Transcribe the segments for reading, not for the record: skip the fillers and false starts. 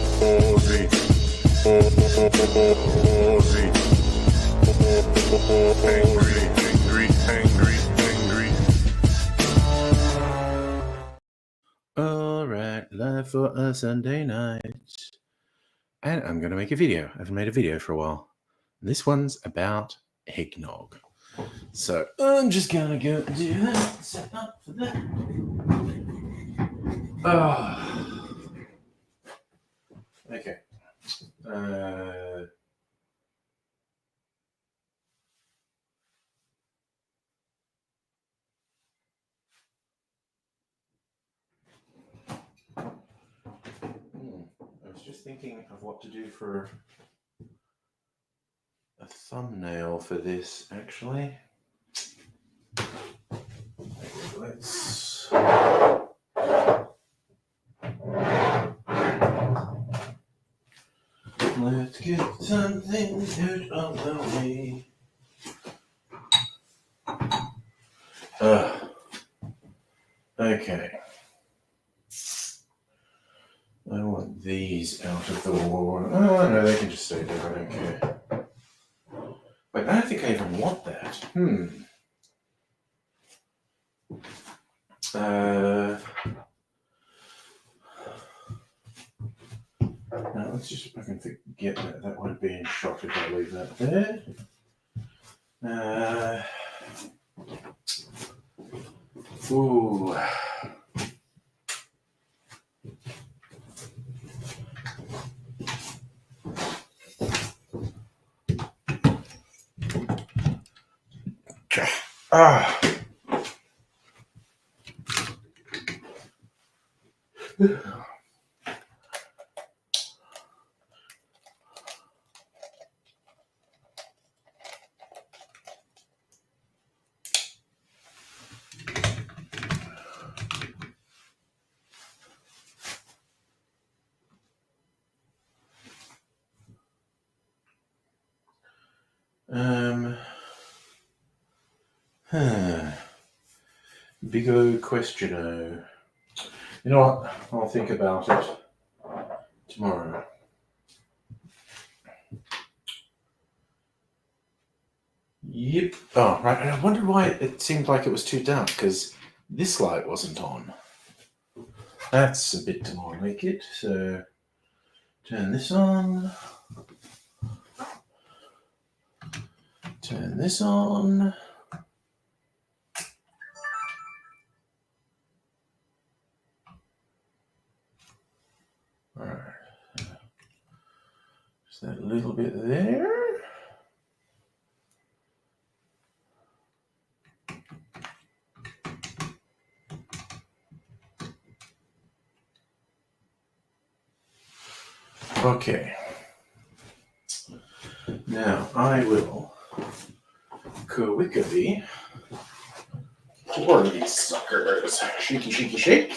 Aussie. Alright, live for a Sunday night. And I'm going to make a video. I haven't made a video for a while. This one's about eggnog. So I'm just going to go do that. Set up for that. Okay. I was just thinking of what to do for a thumbnail for this, actually. Let's get something out of the way. Okay. I want these out of the water. Oh, no, they can just stay there. I don't care. Wait, I don't think I even want that. Now, let's just, I can forget that. That won't be in shot if I leave that there. Ooh. Big O question-o. You know what? I'll think about it tomorrow. Yep. Oh, right. And I wondered why it seemed like it was too dark, because this light wasn't on. That's a bit to more make it. So turn this on. Turn this on. All right. Just that little bit there. Okay. Now I will quickly pour these suckers. Shaky, shaky, shake.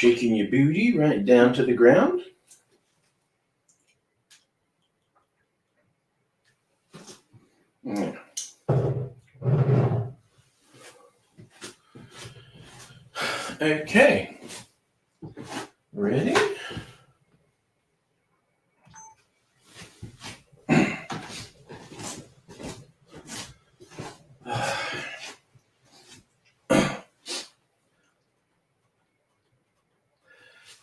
Shaking your booty right down to the ground. Yeah. Okay. Ready?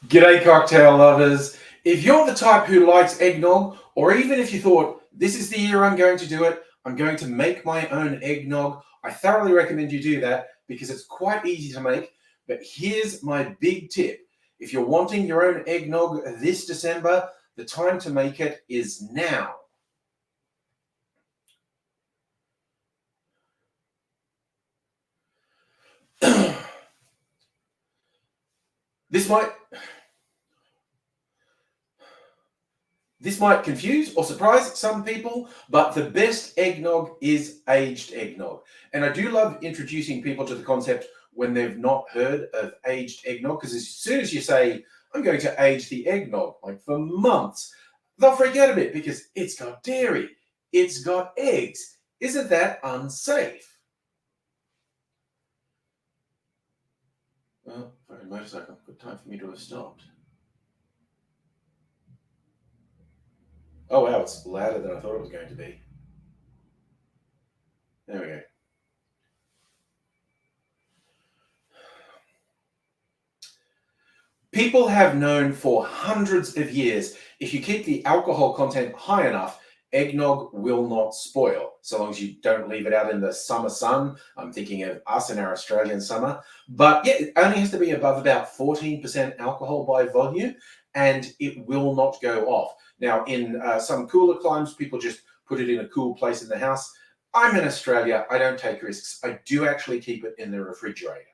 G'day, cocktail lovers. If you're the type who likes eggnog, or even if you thought, this is the year I'm going to do it, I'm going to make my own eggnog, I thoroughly recommend you do that because it's quite easy to make. But here's my big tip. If you're wanting your own eggnog this December, the time to make it is now. This might confuse or surprise some people, but the best eggnog is aged eggnog. And I do love introducing people to the concept when they've not heard of aged eggnog, because as soon as you say, I'm going to age the eggnog, like for months, they'll freak out a bit because it's got dairy, it's got eggs. Isn't that unsafe? Well, for a motorcycle, good time for me to have stopped. Oh wow, it's louder than I thought it was going to be. There we go. People have known for hundreds of years, if you keep the alcohol content high enough, eggnog will not spoil, so long as you don't leave it out in the summer sun. I'm thinking of us in our Australian summer. But yeah, it only has to be above about 14% alcohol by volume, and it will not go off. Now, in some cooler climes, people just put it in a cool place in the house. I'm in Australia. I don't take risks. I do actually keep it in the refrigerator.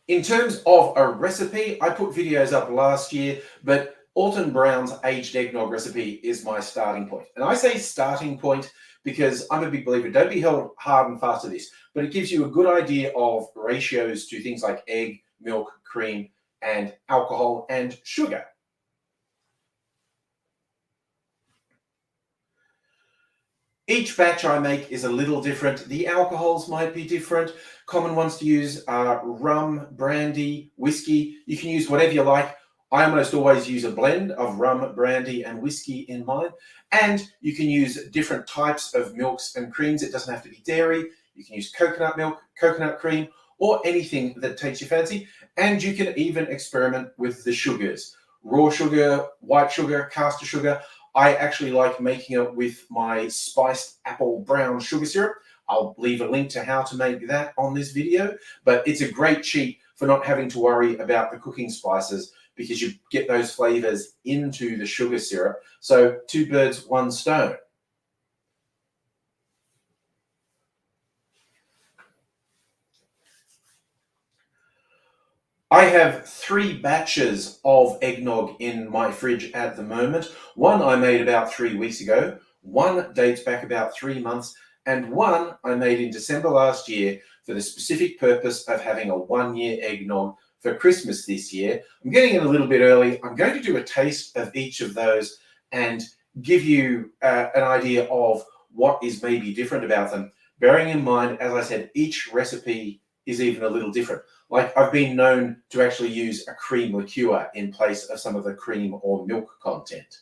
In terms of a recipe, I put videos up last year, but Alton Brown's aged eggnog recipe is my starting point. And I say starting point because I'm a big believer, don't be held hard and fast to this, but it gives you a good idea of ratios to things like egg, milk, cream, and alcohol and sugar. Each batch I make is a little different. The alcohols might be different. Common ones to use are rum, brandy, whiskey. You can use whatever you like. I almost always use a blend of rum, brandy, and whiskey in mine. And you can use different types of milks and creams. It doesn't have to be dairy. You can use coconut milk, coconut cream, or anything that takes your fancy. And you can even experiment with the sugars. Raw sugar, white sugar, caster sugar. I actually like making it with my spiced apple brown sugar syrup. I'll leave a link to how to make that on this video, but it's a great cheat for not having to worry about the cooking spices because you get those flavors into the sugar syrup. So 2 birds, 1 stone. I have 3 batches of eggnog in my fridge at the moment. One I made about 3 weeks ago, one dates back about 3 months, and one I made in December last year for the specific purpose of having a 1-year eggnog for Christmas this year. I'm getting in a little bit early. I'm going to do a taste of each of those and give you an idea of what is maybe different about them. Bearing in mind, as I said, each recipe is even a little different. Like I've been known to actually use a cream liqueur in place of some of the cream or milk content.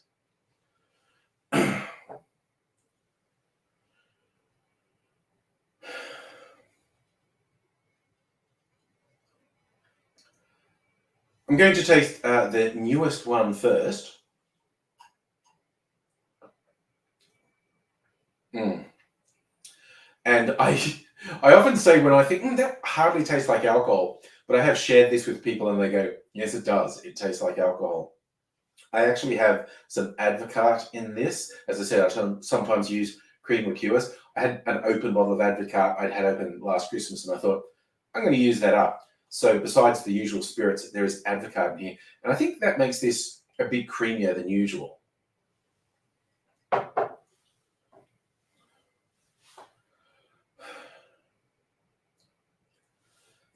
I'm going to taste the newest one first. And I often say when I think that hardly tastes like alcohol, but I have shared this with people and they go, yes, it does. It tastes like alcohol. I actually have some Advocaat in this. As I said, I sometimes use cream liqueurs. I had an open bottle of Advocaat I'd had open last Christmas and I thought, I'm going to use that up. So besides the usual spirits, there is Advocaat in here. And I think that makes this a bit creamier than usual.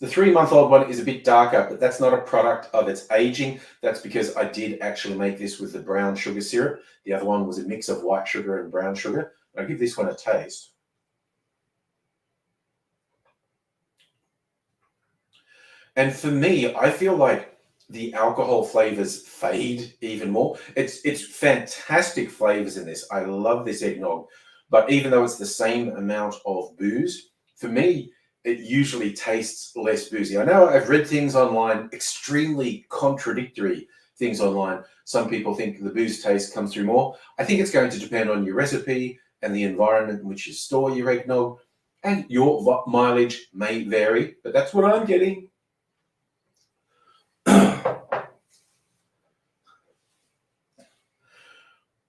The 3-month-old one is a bit darker, but that's not a product of its aging. That's because I did actually make this with the brown sugar syrup. The other one was a mix of white sugar and brown sugar. I'll give this one a taste. And for me, I feel like the alcohol flavors fade even more. It's fantastic flavors in this. I love this eggnog. But even though it's the same amount of booze, for me, it usually tastes less boozy. I know I've read things online extremely contradictory things online. Some people think the booze taste comes through more. I think it's going to depend on your recipe and the environment in which you store your eggnog, and your mileage may vary, but that's what I'm getting.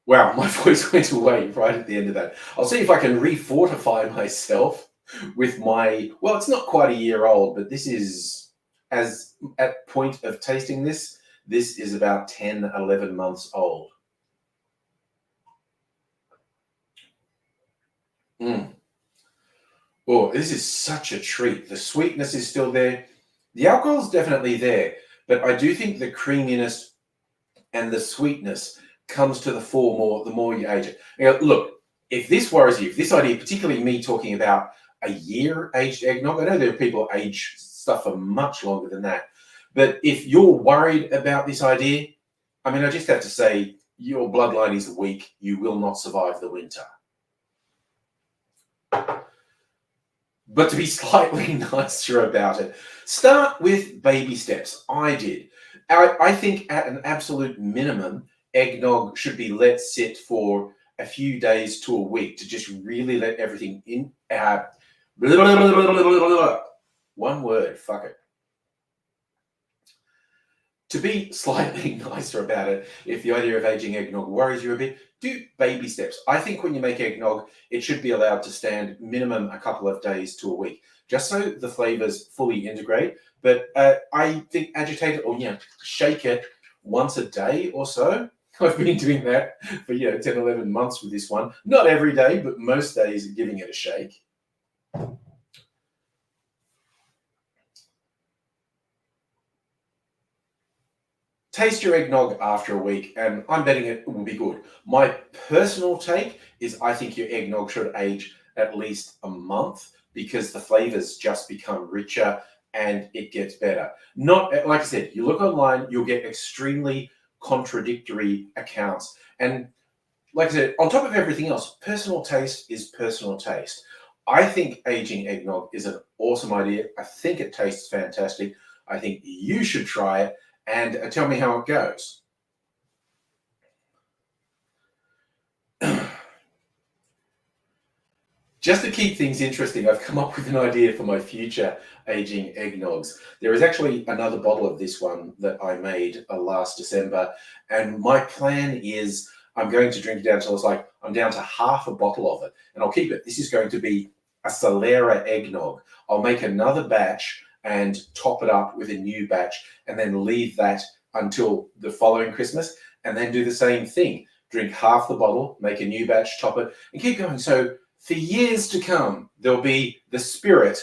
Wow, my voice went away right at the end of that. I'll see if I can refortify myself with my, well, it's not quite a year old, but this is, as at point of tasting this is about 10, 11 months old. Oh, this is such a treat. The sweetness is still there. The alcohol is definitely there, but I do think the creaminess and the sweetness comes to the fore more the more you age it. Now, look, if this worries you, if this idea, particularly me talking about a year aged eggnog, I know there are people who age stuff for much longer than that, but if you're worried about this idea, I mean, I just have to say your bloodline is weak. You will not survive the winter. But to be slightly nicer about it, start with baby steps. I did. I think at an absolute minimum, eggnog should be let sit for a few days to a week to just really let everything in. One word, fuck it. To be slightly nicer about it, if the idea of aging eggnog worries you a bit, do baby steps. I think when you make eggnog, it should be allowed to stand minimum a couple of days to a week, just so the flavors fully integrate. But I think agitate it, or shake it once a day or so. I've been doing that for 10, 11 months with this one. Not every day, but most days giving it a shake. Taste your eggnog after a week, and I'm betting it will be good. My personal take is I think your eggnog should age at least a month, because the flavors just become richer and it gets better. Not, like I said, you look online, you'll get extremely contradictory accounts. And like I said, on top of everything else, personal taste is personal taste. I think aging eggnog is an awesome idea. I think it tastes fantastic. I think you should try it and tell me how it goes. Just to keep things interesting, I've come up with an idea for my future aging eggnogs. There is actually another bottle of this one that I made last December, and my plan is I'm going to drink it down till I'm down to half a bottle of it, and I'll keep it. This is going to be a Solera eggnog. I'll make another batch and top it up with a new batch, and then leave that until the following Christmas, and then do the same thing. Drink half the bottle, make a new batch, top it, and keep going. So for years to come, there'll be the spirit,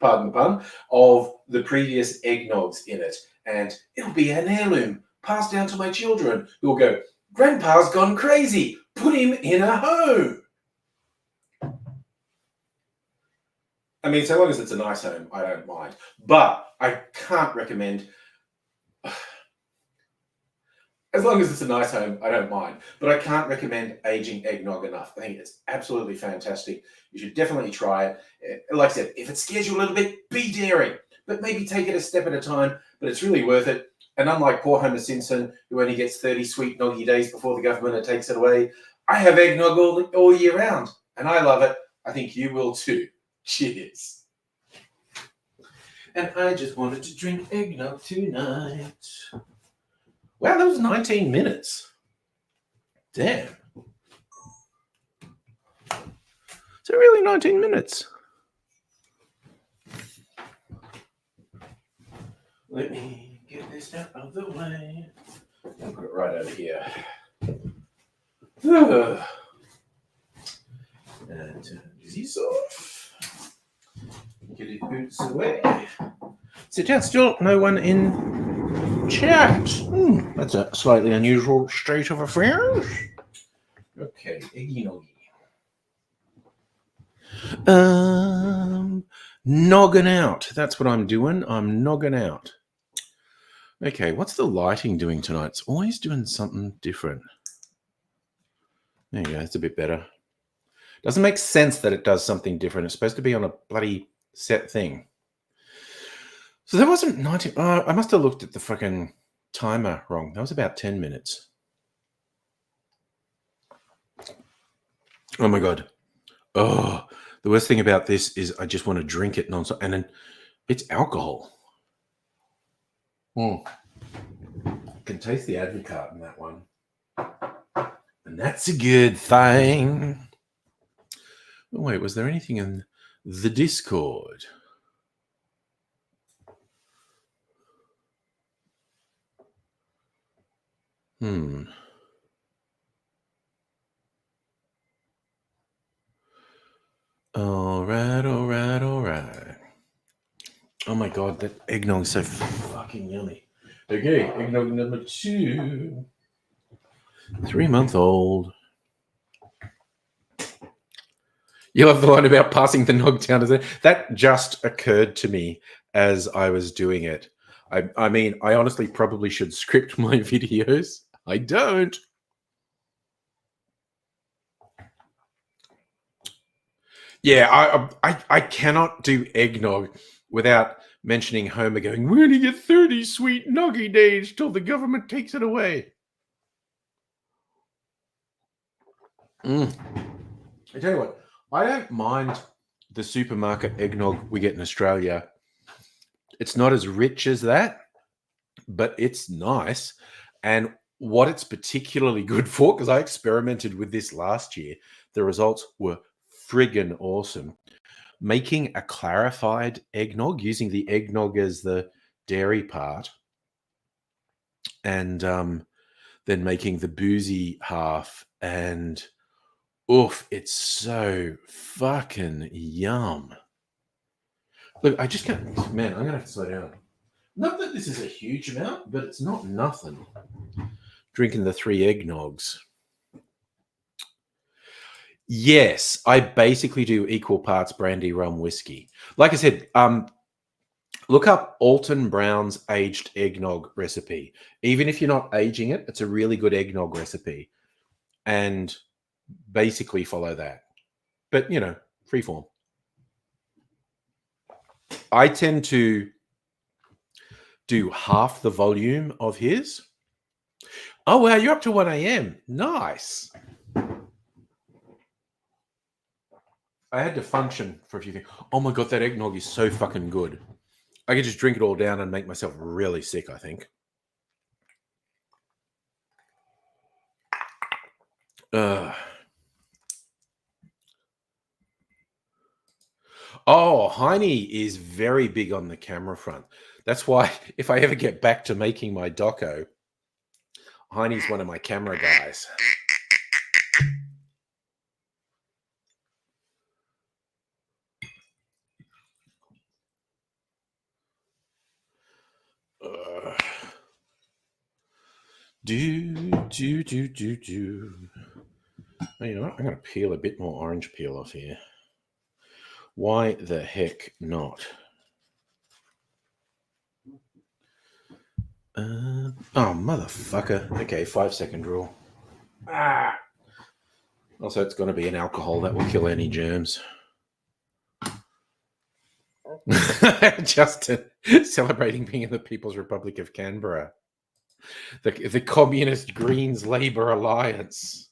pardon the pun, of the previous eggnogs in it. And it'll be an heirloom passed down to my children, who will go, Grandpa's gone crazy, put him in a home. I mean, so long as it's a nice home, I don't mind. But I can't recommend... As long as it's a nice home, I don't mind. But I can't recommend aging eggnog enough. I think it's absolutely fantastic. You should definitely try it. Like I said, if it scares you a little bit, be daring. But maybe take it a step at a time. But it's really worth it. And unlike poor Homer Simpson, who only gets 30 sweet noggy days before the government takes it away, I have eggnog all year round. And I love it. I think you will too. Cheers. And I just wanted to drink eggnog tonight. Wow, that was 19 minutes. Damn. Is it really 19 minutes? Let me get this out of the way. I'll put it right over here. And turn these off. Get it boots away. Sit down still, no one in chat. That's a slightly unusual state of affairs. Okay, eggy noggy. Noggin out. That's what I'm doing. I'm noggin out. Okay, what's the lighting doing tonight? It's always doing something different. There you go, it's a bit better. Doesn't make sense that it does something different. It's supposed to be on a bloody set thing. So that wasn't 19. I must have looked at the fucking timer wrong. That was about 10 minutes. Oh my God. Oh, the worst thing about this is I just want to drink it nonstop. And then it's alcohol. I can taste the Advocaat in that one. And that's a good thing. Oh, wait, was there anything in the Discord? All right. Oh my God, that eggnog is so fucking yummy. Okay, eggnog number 2. 3-month-old. You love the line about passing the nog down. That just occurred to me as I was doing it. I mean, I honestly probably should script my videos. I don't. Yeah, I cannot do eggnog without mentioning Homer going, "We're going to get 30 sweet noggy days till the government takes it away." I tell you what, I don't mind the supermarket eggnog we get in Australia. It's not as rich as that, but it's nice. And what it's particularly good for, because I experimented with this last year, the results were friggin' awesome. Making a clarified eggnog, using the eggnog as the dairy part, and then making the boozy half, and oof, it's so fucking yum. Look, I just can't, man, I'm gonna have to slow down. Not that this is a huge amount, but it's not nothing. Drinking the 3 eggnogs. Yes, I basically do equal parts brandy, rum, whiskey. Like I said, look up Alton Brown's aged eggnog recipe. Even if you're not aging it, it's a really good eggnog recipe. And basically follow that. But, freeform. I tend to do half the volume of his. Oh, wow, you're up to 1 a.m. Nice. I had to function for a few things. Oh my God, that eggnog is so fucking good. I could just drink it all down and make myself really sick, I think. Oh, Heine is very big on the camera front. That's why if I ever get back to making my doco, Heine's one of my camera guys. Do. Oh, you know what? I'm going to peel a bit more orange peel off here. Why the heck not? Oh, motherfucker. Okay, 5-second rule. Also, it's going to be an alcohol that will kill any germs. Justin, celebrating being in the People's Republic of Canberra. The Communist Greens Labour Alliance.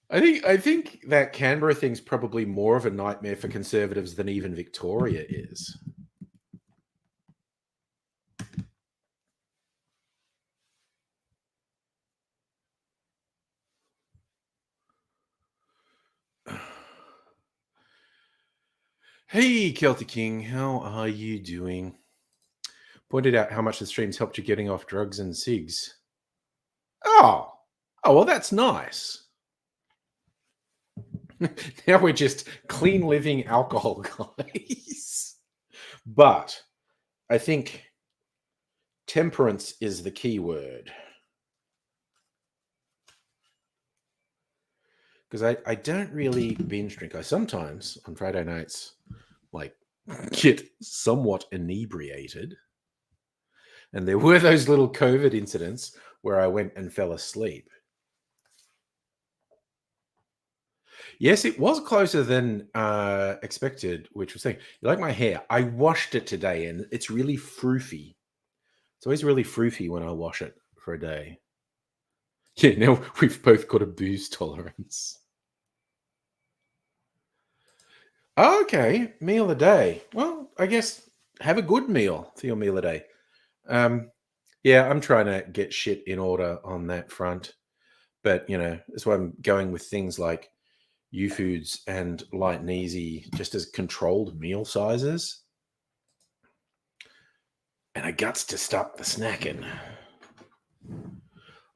I think that Canberra thing's probably more of a nightmare for Conservatives than even Victoria is. Hey, Celtic King, how are you doing? Pointed out how much the stream's helped you getting off drugs and cigs. Oh, well, that's nice. Now we're just clean living alcohol guys. But I think temperance is the key word. Because I don't really binge drink. I sometimes, on Friday nights, get somewhat inebriated. And there were those little COVID incidents where I went and fell asleep. Yes, it was closer than expected, which was saying, you like my hair? I washed it today and it's really froofy. It's always really froofy when I wash it for a day. Yeah, now we've both got a booze tolerance. Okay, meal a day. Well, I guess have a good meal for your meal a day. Yeah, I'm trying to get shit in order on that front. But, that's why I'm going with things like Foods and Light and Easy just as controlled meal sizes. And I guts to stop the snacking.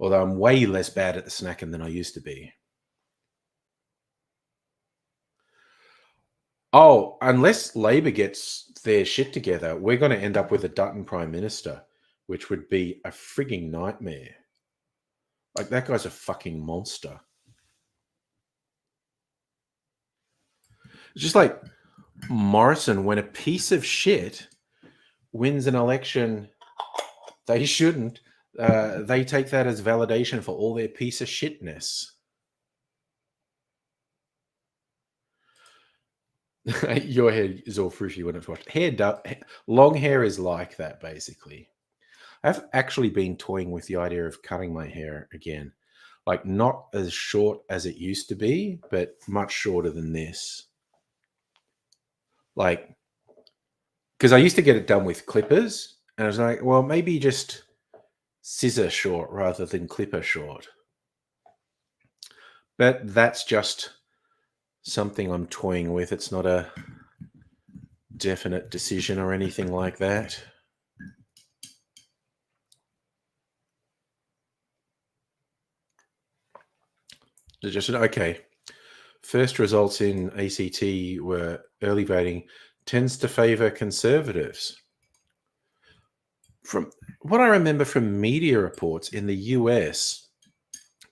Although I'm way less bad at the snacking than I used to be. Oh, unless Labor gets their shit together, we're going to end up with a Dutton Prime Minister, which would be a frigging nightmare. Like, that guy's a fucking monster. It's just like Morrison, when a piece of shit wins an election they shouldn't, they take that as validation for all their piece of shitness. Your hair is all froofy when it's washed. Long hair is like that, basically. I've actually been toying with the idea of cutting my hair again. Like, not as short as it used to be, but much shorter than this. Like, because I used to get it done with clippers, and I was like, well, maybe just scissor short rather than clipper short. But that's just something I'm toying with. It's not a definite decision or anything like that. Just okay. First results in ACT were early voting tends to favour Conservatives. From what I remember from media reports in the US,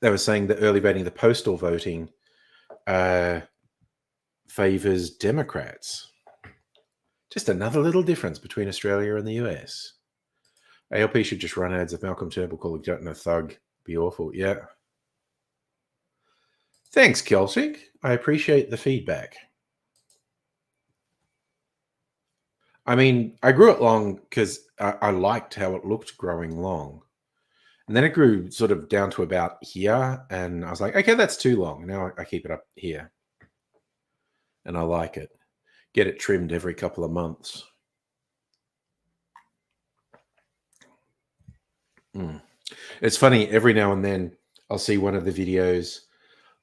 they were saying that early voting, the postal voting, favours Democrats. Just another little difference between Australia and the US. ALP should just run ads of Malcolm Turnbull calling Dutton a thug. Be awful. Yeah. Thanks, Kelsig. I appreciate the feedback. I mean, I grew it long because I liked how it looked growing long. And then it grew sort of down to about here. And I was like, okay, that's too long. Now I keep it up here. And I like it. Get it trimmed every couple of months. It's funny, every now and then I'll see one of the videos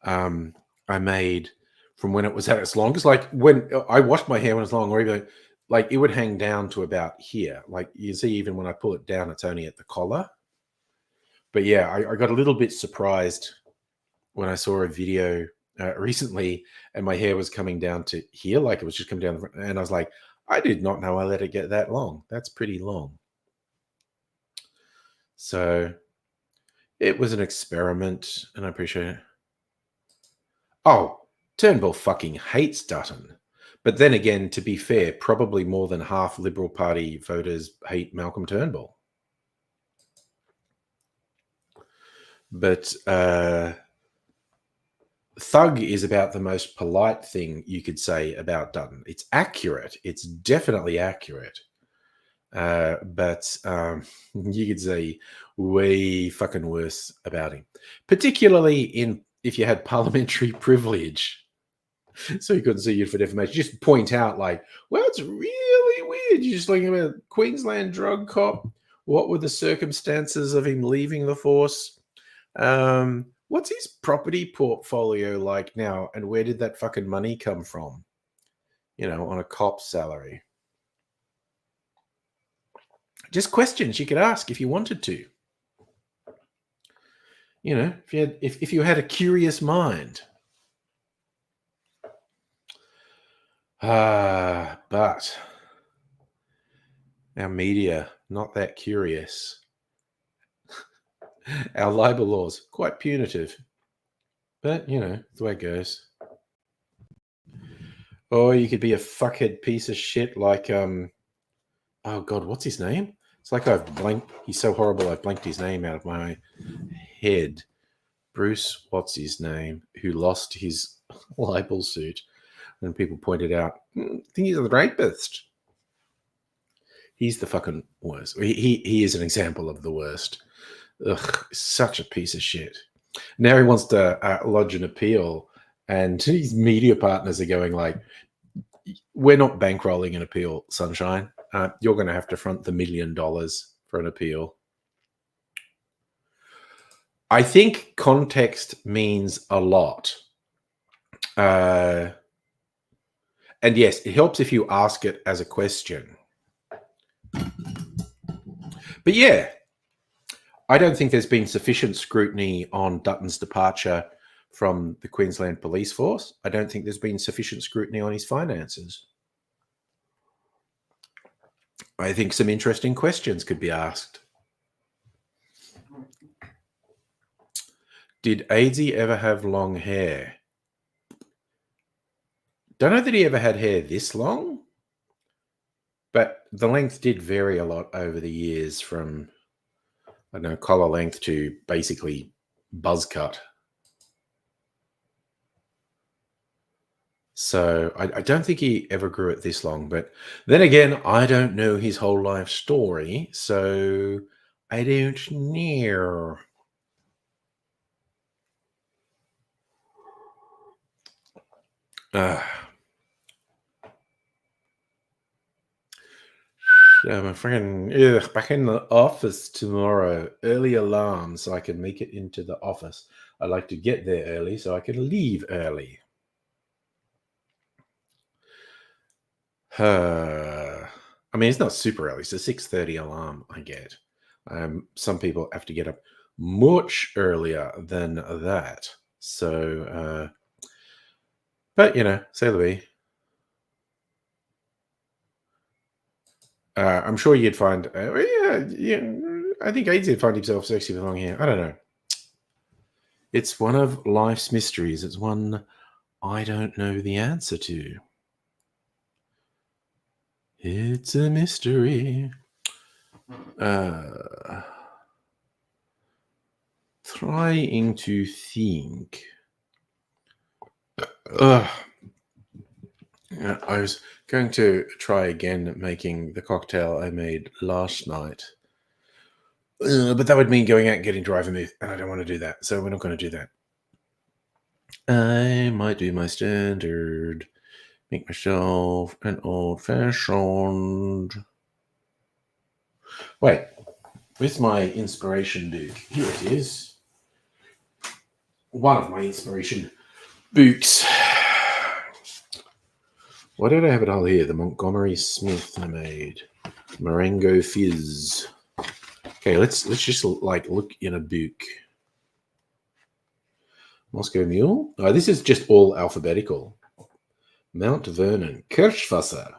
I made from when it was at its longest. Like when I washed my hair when it was long, or even like it would hang down to about here. Like you see, even when I pull it down, it's only at the collar. But yeah, I got a little bit surprised when I saw a video recently and my hair was coming down to here, like it was just coming down the front, and I was like, I did not know I let it get that long. That's pretty long. So it was an experiment, and I appreciate it. Oh, Turnbull fucking hates Dutton. But then again, to be fair, probably more than half Liberal Party voters hate Malcolm Turnbull. But thug is about the most polite thing you could say about Dutton. It's accurate. It's definitely accurate. But you could say way fucking worse about him, particularly if you had parliamentary privilege, so he couldn't sue you for defamation. Just point out, like, well, it's really weird. You're just looking about Queensland drug cop. What were the circumstances of him leaving the force? What's his property portfolio like now? And where did that fucking money come from? On a cop's salary. Just questions you could ask if you wanted to. If you had a curious mind. But our media, not that curious. Our libel laws, quite punitive. But, the way it goes. Or you could be a fuckhead piece of shit like, oh God, what's his name? It's like I've blanked. He's so horrible, I've blanked his name out of my head. Bruce, what's his name? Who lost his libel suit when people pointed out, I think he's a rapist. He's the fucking worst. He is an example of the worst. Ugh, such a piece of shit. Now he wants to lodge an appeal, and his media partners are going like, we're not bankrolling an appeal, Sunshine. You're going to have to front the $1 million for an appeal. I think context means a lot. And yes, it helps if you ask it as a question. But yeah, I don't think there's been sufficient scrutiny on Dutton's departure from the Queensland Police Force. I don't think there's been sufficient scrutiny on his finances. I think some interesting questions could be asked. Did Aidsy ever have long hair? Don't know that he ever had hair this long, but the length did vary a lot over the years from, I don't know, collar length to basically buzz cut. So I don't think he ever grew it this long. But then again, I don't know his whole life story, so I don't know. I'm freaking back in the office tomorrow. Early alarm so I can make it into the office. I like to get there early so I can leave early. I mean, it's not super early. It's a 6:30 alarm I get. Some people have to get up much earlier than that. So, but you know, say Louis. I'm sure you'd find, yeah. I think Aidsy would find himself sexy with long hair. I don't know. It's one of life's mysteries. It's one I don't know the answer to. It's a mystery. Trying to think. I was going to try again making the cocktail I made last night. But that would mean going out and getting dry vermouth, and I don't want to do that. So we're not going to do that. I might do my standard. Make myself an old-fashioned. Wait, where's my inspiration book? Here it is. One of my inspiration books. Why did I have it all here? The Montgomery Smith I made. Marengo Fizz. Okay, let's just like look in a book. Moscow Mule. Oh, this is just all alphabetical. Mount Vernon. Kirschwasser.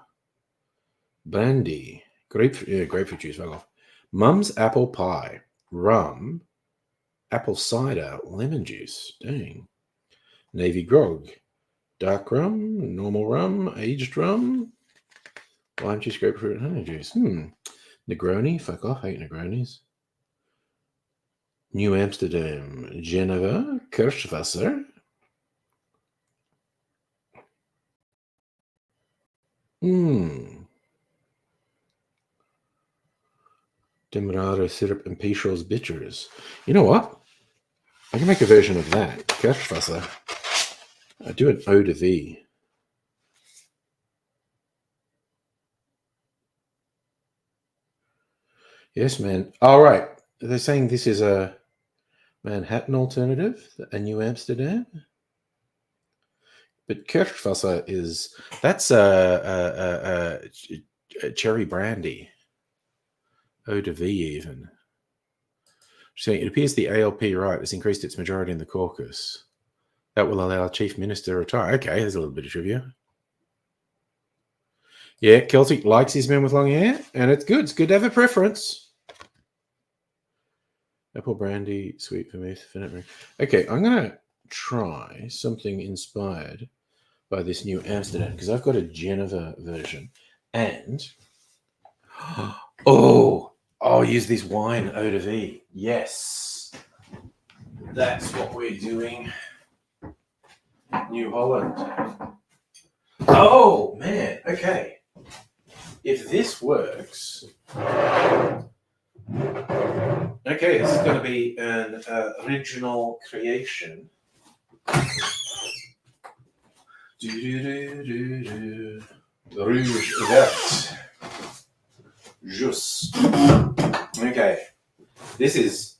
Brandy. Grapefruit juice. Fuck off. Mum's apple pie. Rum. Apple cider. Lemon juice. Dang. Navy grog. Dark rum. Normal rum. Aged rum. Lime juice. Grapefruit. Honey juice. Negroni. Fuck off. Hate Negronis. New Amsterdam. Geneva. Kirschwasser. Demerara syrup and Peychaud's bitters. You know what? I can make a version of that. Kirschwasser. I do an eau de vie. Yes, man. All right. They're saying this is a Manhattan alternative, a New Amsterdam. But Kirschwasser that's a cherry brandy. Eau de vie, even. Saying it appears the ALP right has increased its majority in the caucus. That will allow Chief Minister to retire. Okay, there's a little bit of trivia. Yeah, Celtic likes his men with long hair, and it's good. It's good to have a preference. Apple brandy, sweet vermouth, vinaigrette. Okay, I'm going to try something inspired by this New Amsterdam because I've got a Geneva version. And, I'll use this wine eau de vie. Yes. That's what we're doing. New Holland. Oh, man. Okay. If this works... Okay, this is going to be an original creation. Rouge vert. Jus. Okay. This is...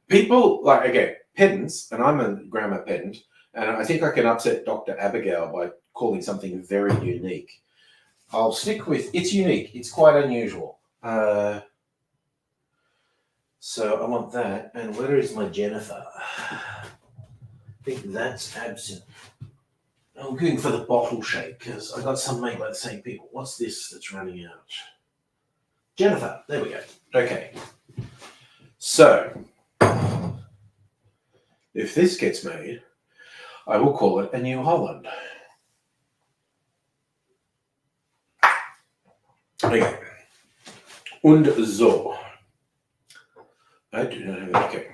People, like, okay, pedants, and I'm a grammar pedant, and I think I can upset Dr. Abigail by calling something very unique. I'll stick with, it's unique, it's quite unusual. So I want that, and where is my Jennifer? I think that's absent. I'm going for the bottle shape, because I got some made by the same people. What's this that's running out? Jennifer, there we go. Okay. So, if this gets made, I will call it a New Holland. Okay. Und so. I do not have, okay.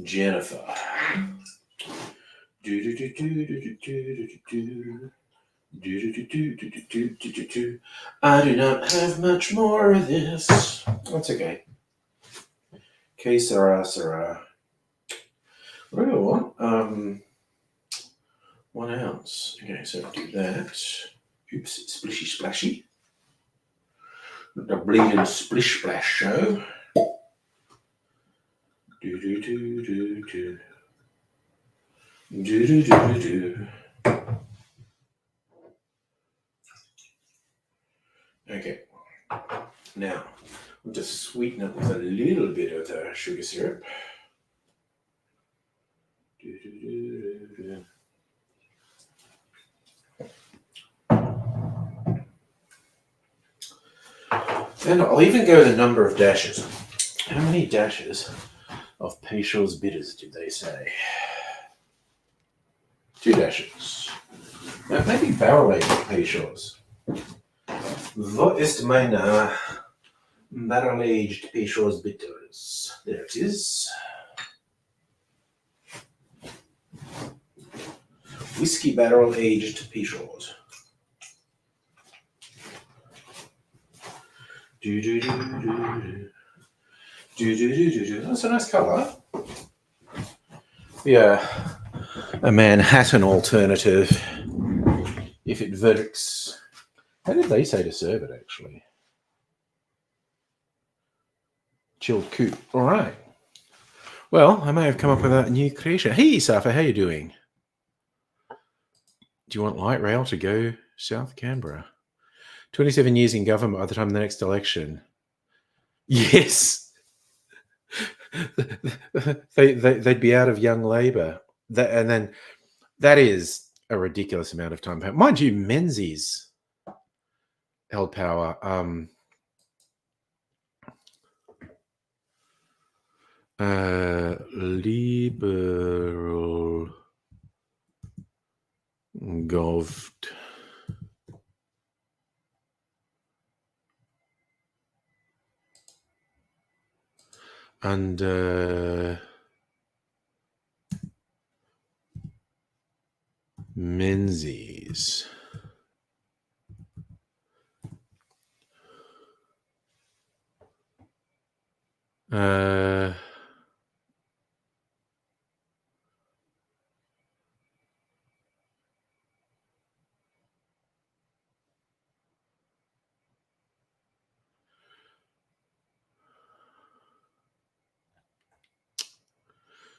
Jennifer. I do not have much more of this. That's okay. Que sera, sera. What do I want? 1 ounce. Okay, so do that. Oops, splishy splashy. The bleeding splish splash show. Do do do do do. Do do do do. Okay. Now, I'll just sweeten it with a little bit of the sugar syrup. Do do do do do. And I'll even go the number of dashes. How many dashes of Peychaud's bitters did they say? 2 dashes. Now, maybe barrel-aged Peychaud's. What is meine barrel-aged Peychaud's bitters? There it is. Whiskey barrel-aged Peychaud's. Do do do do do do do do. That's a nice colour. Yeah, a Manhattan alternative. If it works. How did they say to serve it, actually? Chilled coupe. All right. Well, I may have come up with a new creation. Hey, Safa, how you doing? Do you want light rail to go South Canberra? 27 years in government by the time of the next election. Yes. They'd be out of Young Labor. And then that is a ridiculous amount of time. Mind you, Menzies held power. Liberal govt. And Menzies.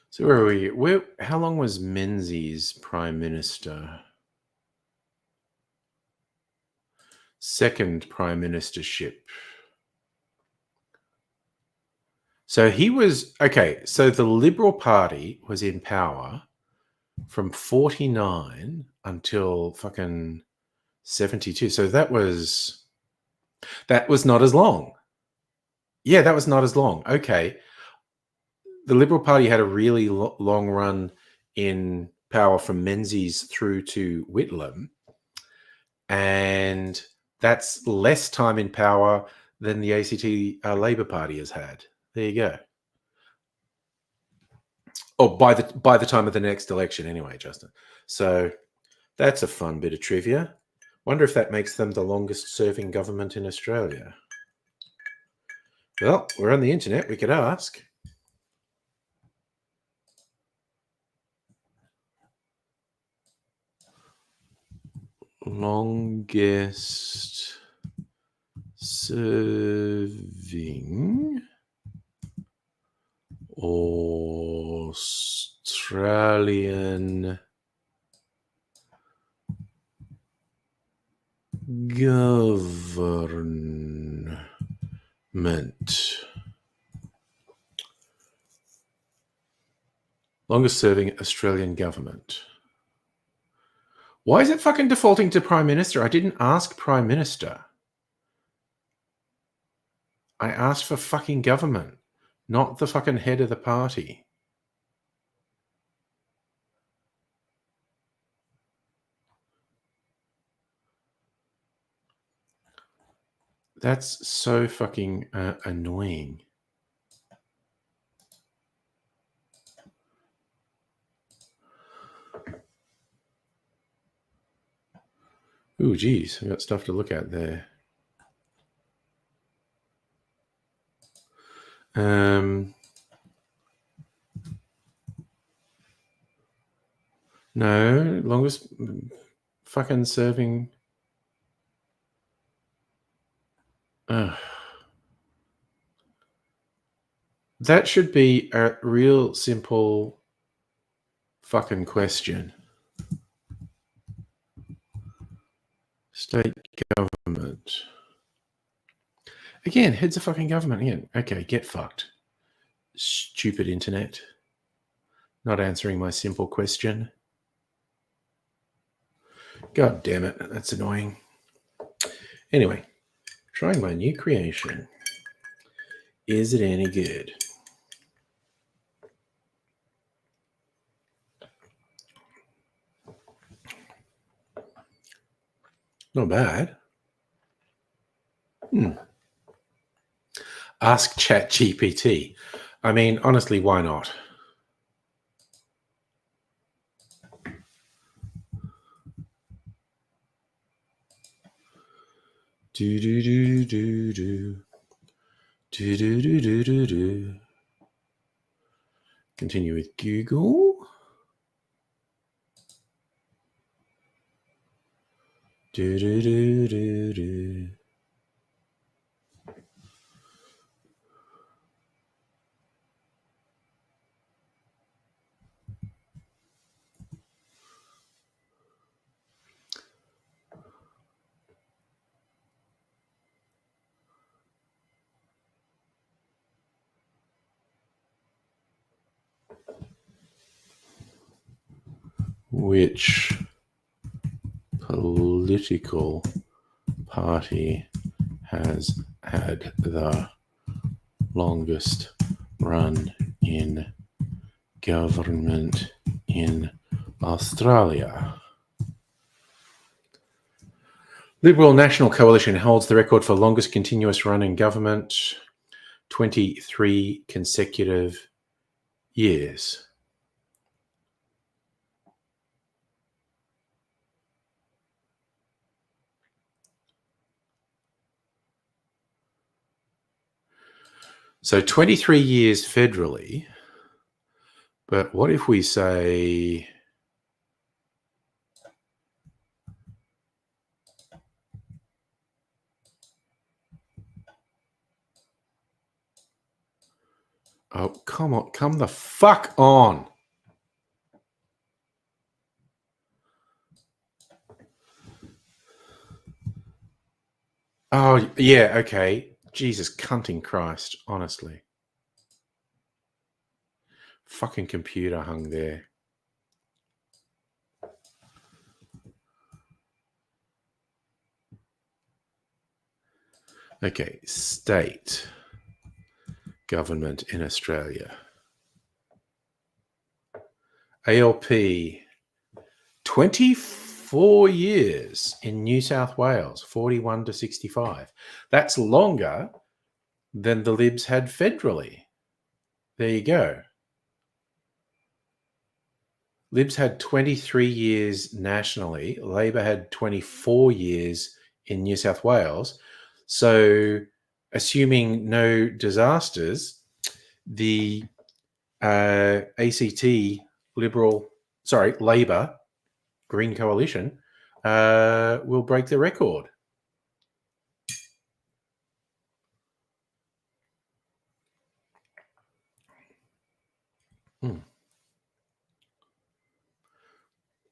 So where are we? How long was Menzies Prime Minister? Second Prime Ministership. So he was, okay, so the Liberal Party was in power from 49 until fucking 72. So that was not as long. Yeah, that was not as long. Okay. The Liberal Party had a really long run in power from Menzies through to Whitlam. And that's less time in power than the ACT Labor Party has had. There you go. Oh, by the time of the next election, anyway, Justin. So that's a fun bit of trivia. Wonder if that makes them the longest-serving government in Australia. Well, we're on the internet. We could ask. Longest serving Australian government. Longest serving Australian government. Why is it fucking defaulting to Prime Minister? I didn't ask Prime Minister. I asked for fucking government, not the fucking head of the party. That's so fucking annoying. Ooh, geez, I've got stuff to look at there. No, longest fucking serving. That should be a real simple fucking question. State government. Again, heads of fucking government again. Okay, get fucked. Stupid internet. Not answering my simple question. God damn it, that's annoying. Anyway, trying my new creation. Is it any good? Not bad. Ask ChatGPT. I mean, honestly, why not? Do do do do do do do do do do do. Continue with Google. Do do do do do. Which political party has had the longest run in government in Australia? Liberal National Coalition holds the record for longest continuous run in government, 23 consecutive years. So 23 years federally, but what if we say oh, come on, come the fuck on. Oh, yeah, okay. Jesus cunting Christ, honestly. Fucking computer hung there. Okay, state government in Australia. ALP, 24 years in New South Wales, 41 to 65. That's longer than the Libs had federally. There you go. Libs had 23 years nationally. Labor had 24 years in New South Wales. So, assuming no disasters, the ACT Labor Green Coalition will break the record.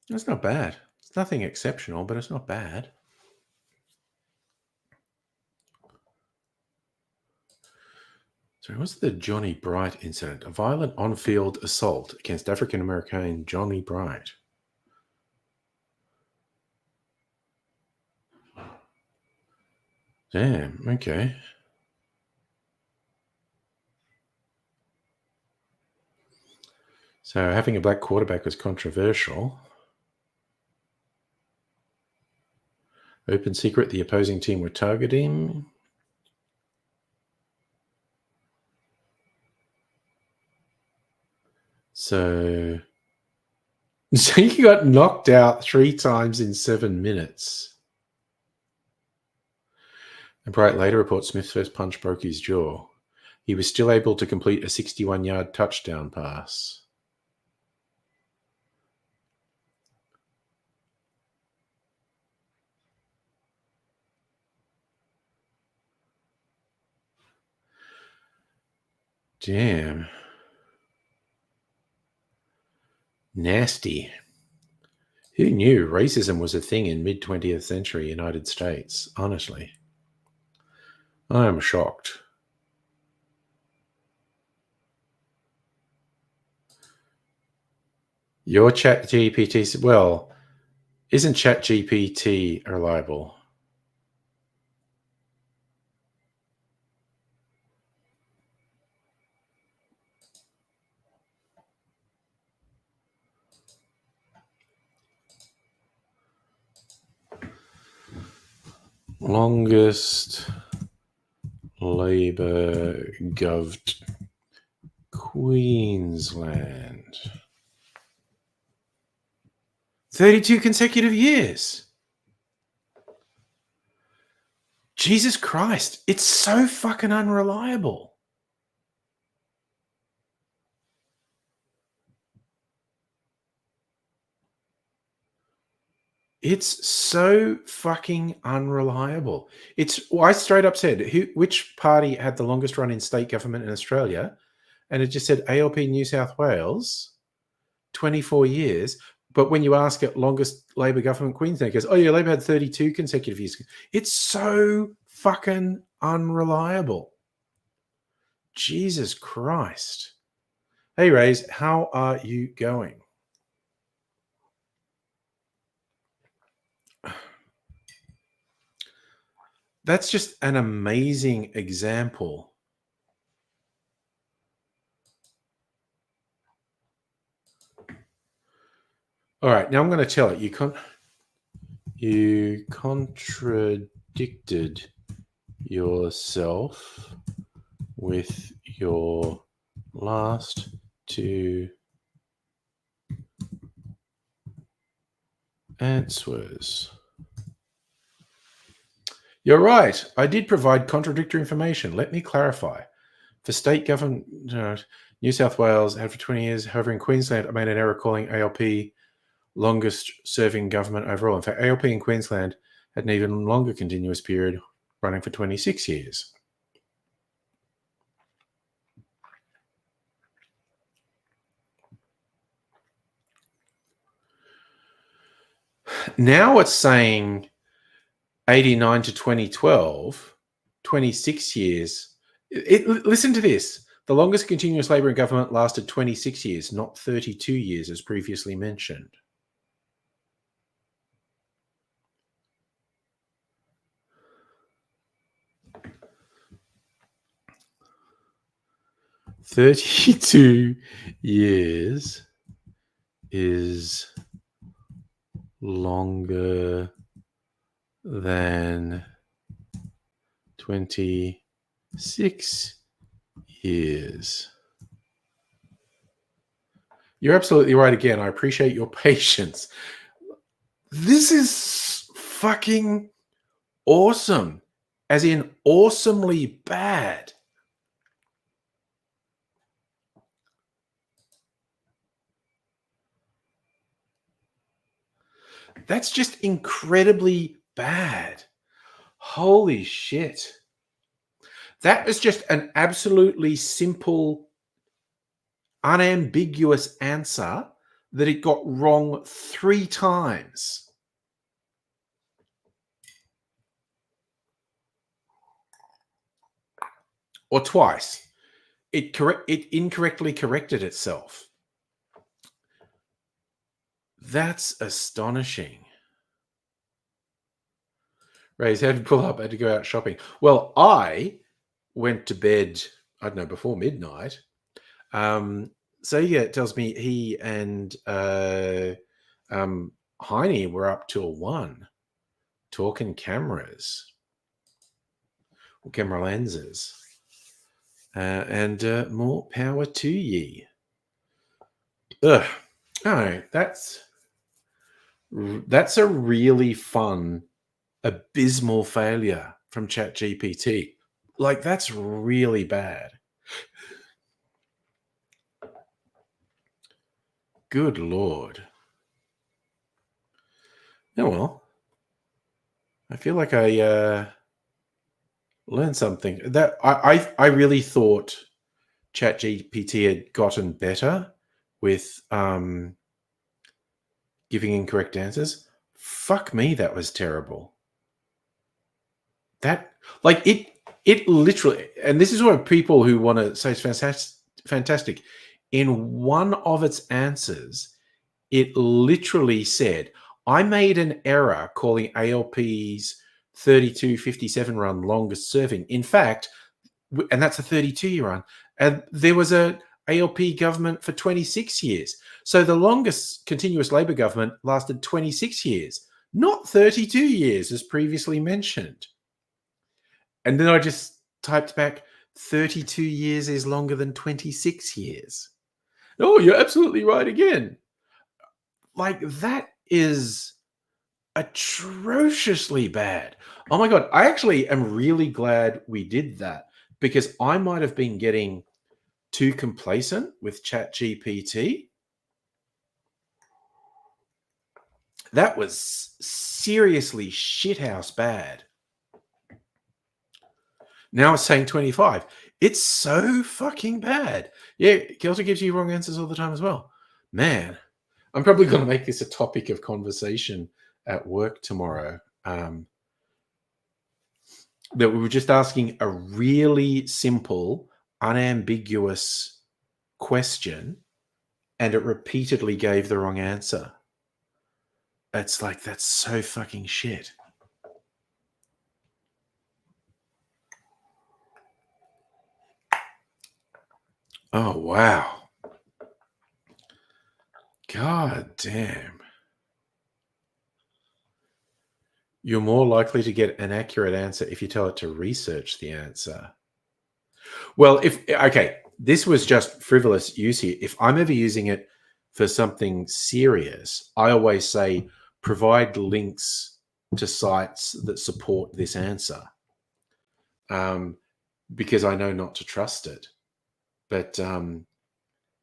That's not bad. It's nothing exceptional, but it's not bad. So what's the Johnny Bright incident? A violent on-field assault against African-American Johnny Bright. Damn, okay. So having a black quarterback was controversial. Open secret, the opposing team were targeting. So he got knocked out 3 times in 7 minutes. And Bright later reports Smith's first punch broke his jaw. He was still able to complete a 61-yard touchdown pass. Damn. Nasty. Who knew racism was a thing in mid-20th century United States? Honestly. I am shocked. Your ChatGPT, well, isn't ChatGPT reliable? Longest Labor govt Queensland. 32 consecutive years. Jesus Christ. It's so fucking unreliable. It's so fucking unreliable. I straight up said, which party had the longest run in state government in Australia? And it just said ALP New South Wales, 24 years. But when you ask it longest Labor government Queensland, it goes, oh yeah, Labor had 32 consecutive years. It's so fucking unreliable. Jesus Christ. Hey, Rays, how are you going? That's just an amazing example. All right, now I'm going to tell it. You contradicted yourself with your last 2 answers. You're right. I did provide contradictory information. Let me clarify. For state government, New South Wales had for 20 years. However, in Queensland, I made an error calling ALP longest serving government overall. In fact, ALP in Queensland had an even longer continuous period running for 26 years. Now it's saying 89 to 2012, 26 years. Listen to this. The longest continuous Labor in government lasted 26 years, not 32 years as previously mentioned. "32 years is longer than 26 years." You're absolutely right again. I appreciate your patience. This is fucking awesome. As in awesomely bad. That's just incredibly bad. Holy shit. That was just an absolutely simple, unambiguous answer that it got wrong 3 times. Or twice. It incorrectly corrected itself. That's astonishing. Ray's had to pull up, had to go out shopping. Well, I went to bed, I don't know, before midnight. So yeah, it tells me he and Heine were up till 1 talking cameras or camera lenses. And more power to ye. Ugh. Oh, that's a really fun, abysmal failure from ChatGPT. Like, that's really bad. Good Lord. Oh, well. I feel like I learned something. That I really thought ChatGPT had gotten better with giving incorrect answers. Fuck me, that was terrible. That, like, it literally, and this is what people who want to say it's fantastic. In one of its answers, it literally said, I made an error calling ALP's 3257 run longest serving. In fact, and that's a 32-year run, and there was a ALP government for 26 years. So the longest continuous Labor government lasted 26 years, not 32 years, as previously mentioned. And then I just typed back, 32 years is longer than 26 years. Oh, you're absolutely right again. Like, that is atrociously bad. Oh my God. I actually am really glad we did that, because I might have been getting too complacent with ChatGPT. That was seriously shithouse bad. Now it's saying 25. It's so fucking bad. Yeah, Kelter gives you wrong answers all the time as well. Man, I'm probably going to make this a topic of conversation at work tomorrow. That we were just asking a really simple, unambiguous question, and it repeatedly gave the wrong answer. It's like, that's so fucking shit. Oh, wow. God damn. You're more likely to get an accurate answer if you tell it to research the answer. Well, okay, this was just frivolous use here. If I'm ever using it for something serious, I always say, provide links to sites that support this answer, because I know not to trust it. But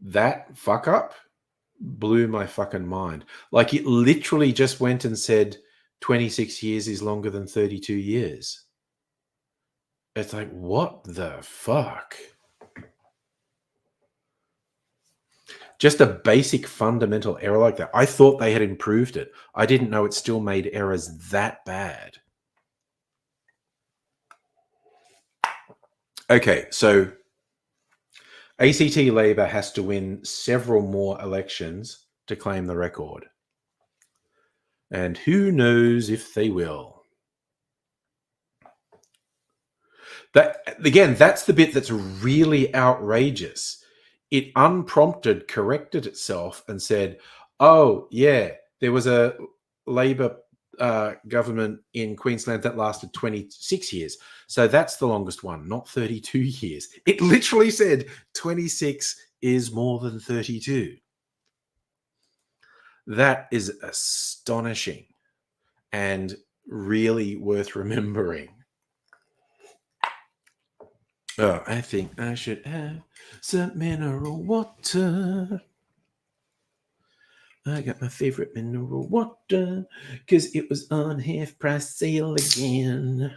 that fuck up blew my fucking mind. Like, it literally just went and said 26 years is longer than 32 years. It's like, what the fuck? Just a basic fundamental error like that. I thought they had improved it. I didn't know it still made errors that bad. Okay, so ACT Labor has to win several more elections to claim the record. And who knows if they will. That, again, that's the bit that's really outrageous. It unprompted corrected itself and said, oh, yeah, there was a Labor government in Queensland that lasted 26 years. So that's the longest one, not 32 years. It literally said 26 is more than 32. That is astonishing and really worth remembering. Oh, I think I should have some mineral water. I got my favorite mineral water because it was on half price sale again.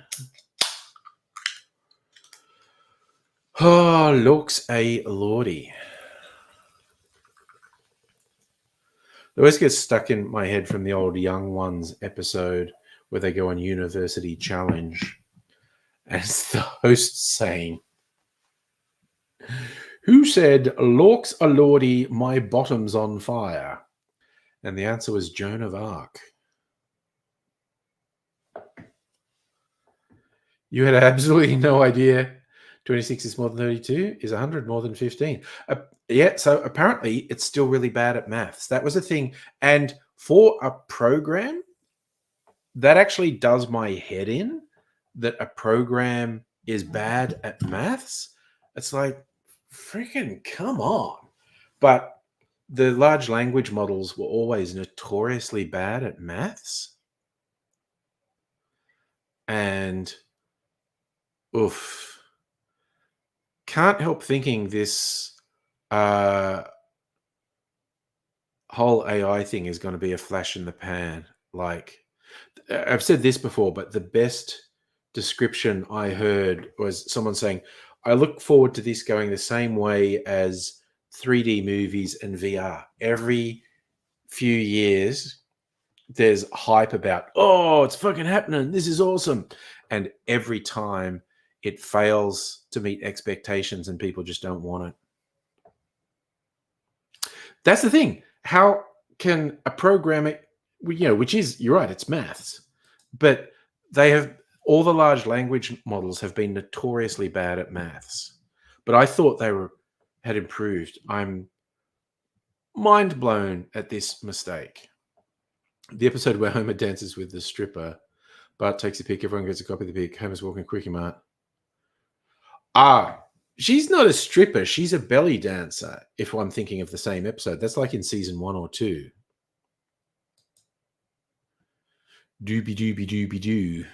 Oh, looks a lordy. It always gets stuck in my head from the old Young Ones episode where they go on University Challenge. And it's the host saying, "Who said, Lorks a lordy, my bottom's on fire?" And the answer was Joan of Arc. You had absolutely no idea 26 is more than 32? Is 100 more than 15? Yeah, so apparently it's still really bad at maths. That was a thing. And for a program, that actually does my head in, that a program is bad at maths. It's like, freaking come on. But the large language models were always notoriously bad at maths. And oof. Can't help thinking this whole AI thing is going to be a flash in the pan. Like, I've said this before, but the best description I heard was someone saying, I look forward to this going the same way as 3D movies and VR. Every few years, there's hype about, oh, it's fucking happening. This is awesome. And every time it fails to meet expectations and people just don't want it. That's the thing. How can a programming, which is, you're right, it's maths, but they have, all the large language models have been notoriously bad at maths. But I thought they had improved. I'm mind blown at this mistake. The episode where Homer dances with the stripper, Bart takes a pic, everyone gets a copy of the pic, Homer's walking Quickie Mart. She's not a stripper. She's a belly dancer, if I'm thinking of the same episode. That's like in season 1 or 2. Doobie doobie doobie doo.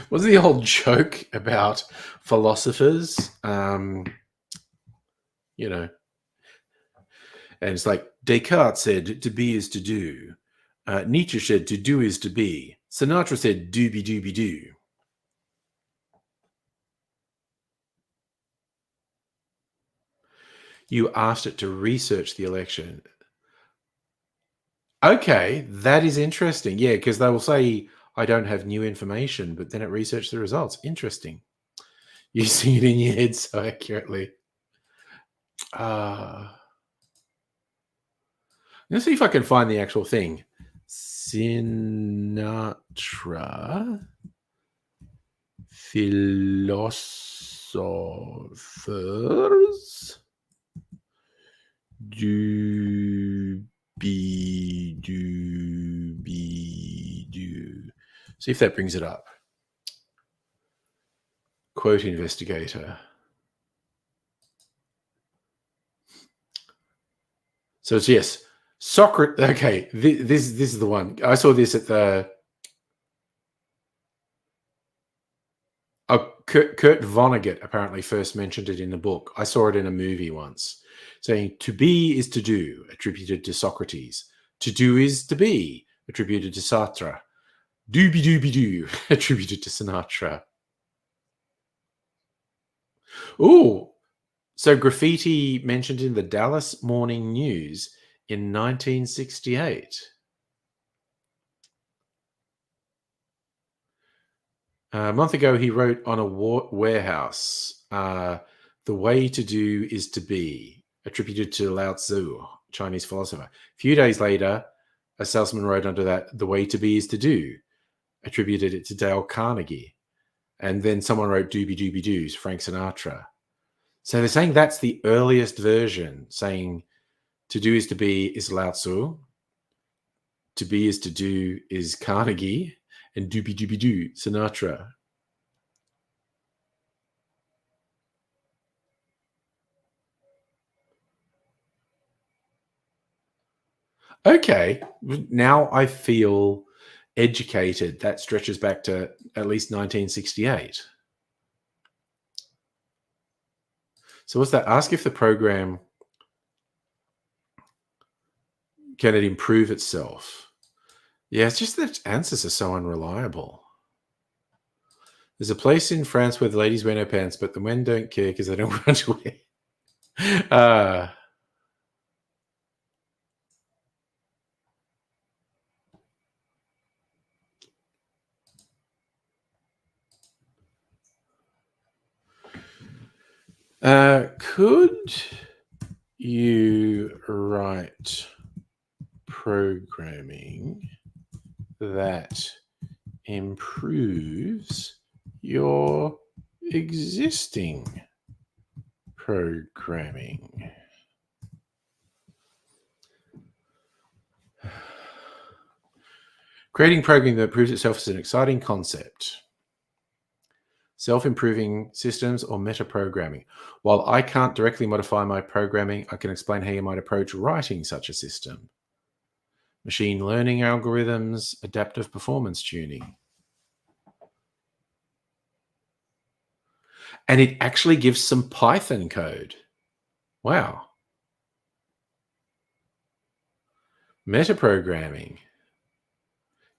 Was the old joke about philosophers? And it's like Descartes said, to be is to do. Nietzsche said, to do is to be. Sinatra said, doobie doobie doo. You asked it to research the election. Okay, that is interesting. Yeah, because they will say, I don't have new information, but then it researched the results. Interesting. You see it in your head so accurately. Let's see if I can find the actual thing. Sinatra, philosophers, doobie doobie doo. See if that brings it up. Quote investigator. So it's yes, Socrates. Okay, this is the one. I saw this at the. Kurt Vonnegut apparently first mentioned it in the book. I saw it in a movie once, saying "to be is to do," attributed to Socrates. "To do is to be," attributed to Sartre. "Doobie doobie doo," attributed to Sinatra. Oh, so graffiti mentioned in the Dallas Morning News in 1968. A month ago, he wrote on a warehouse, "The way to do is to be," attributed to Lao Tzu, Chinese philosopher. A few days later, a salesman wrote under that, "The way to be is to do," attributed it to Dale Carnegie. And then someone wrote "Doobie Doobie Doos," Frank Sinatra. So they're saying that's the earliest version, saying to do is to be is Lao Tzu, to be is to do is Carnegie, and Doobie Doobie Doo, Sinatra. Okay, now I feel educated. That stretches back to at least 1968. So what's that? Ask if the program can it improve itself? Yeah, it's just that answers are so unreliable. There's a place in France where the ladies wear no pants, but the men don't care because they don't want to wear. Could you write programming that improves your existing programming? Creating programming that proves itself is an exciting concept. Self-improving systems or metaprogramming. While I can't directly modify my programming, I can explain how you might approach writing such a system. Machine learning algorithms, adaptive performance tuning. And it actually gives some Python code. Wow. Metaprogramming.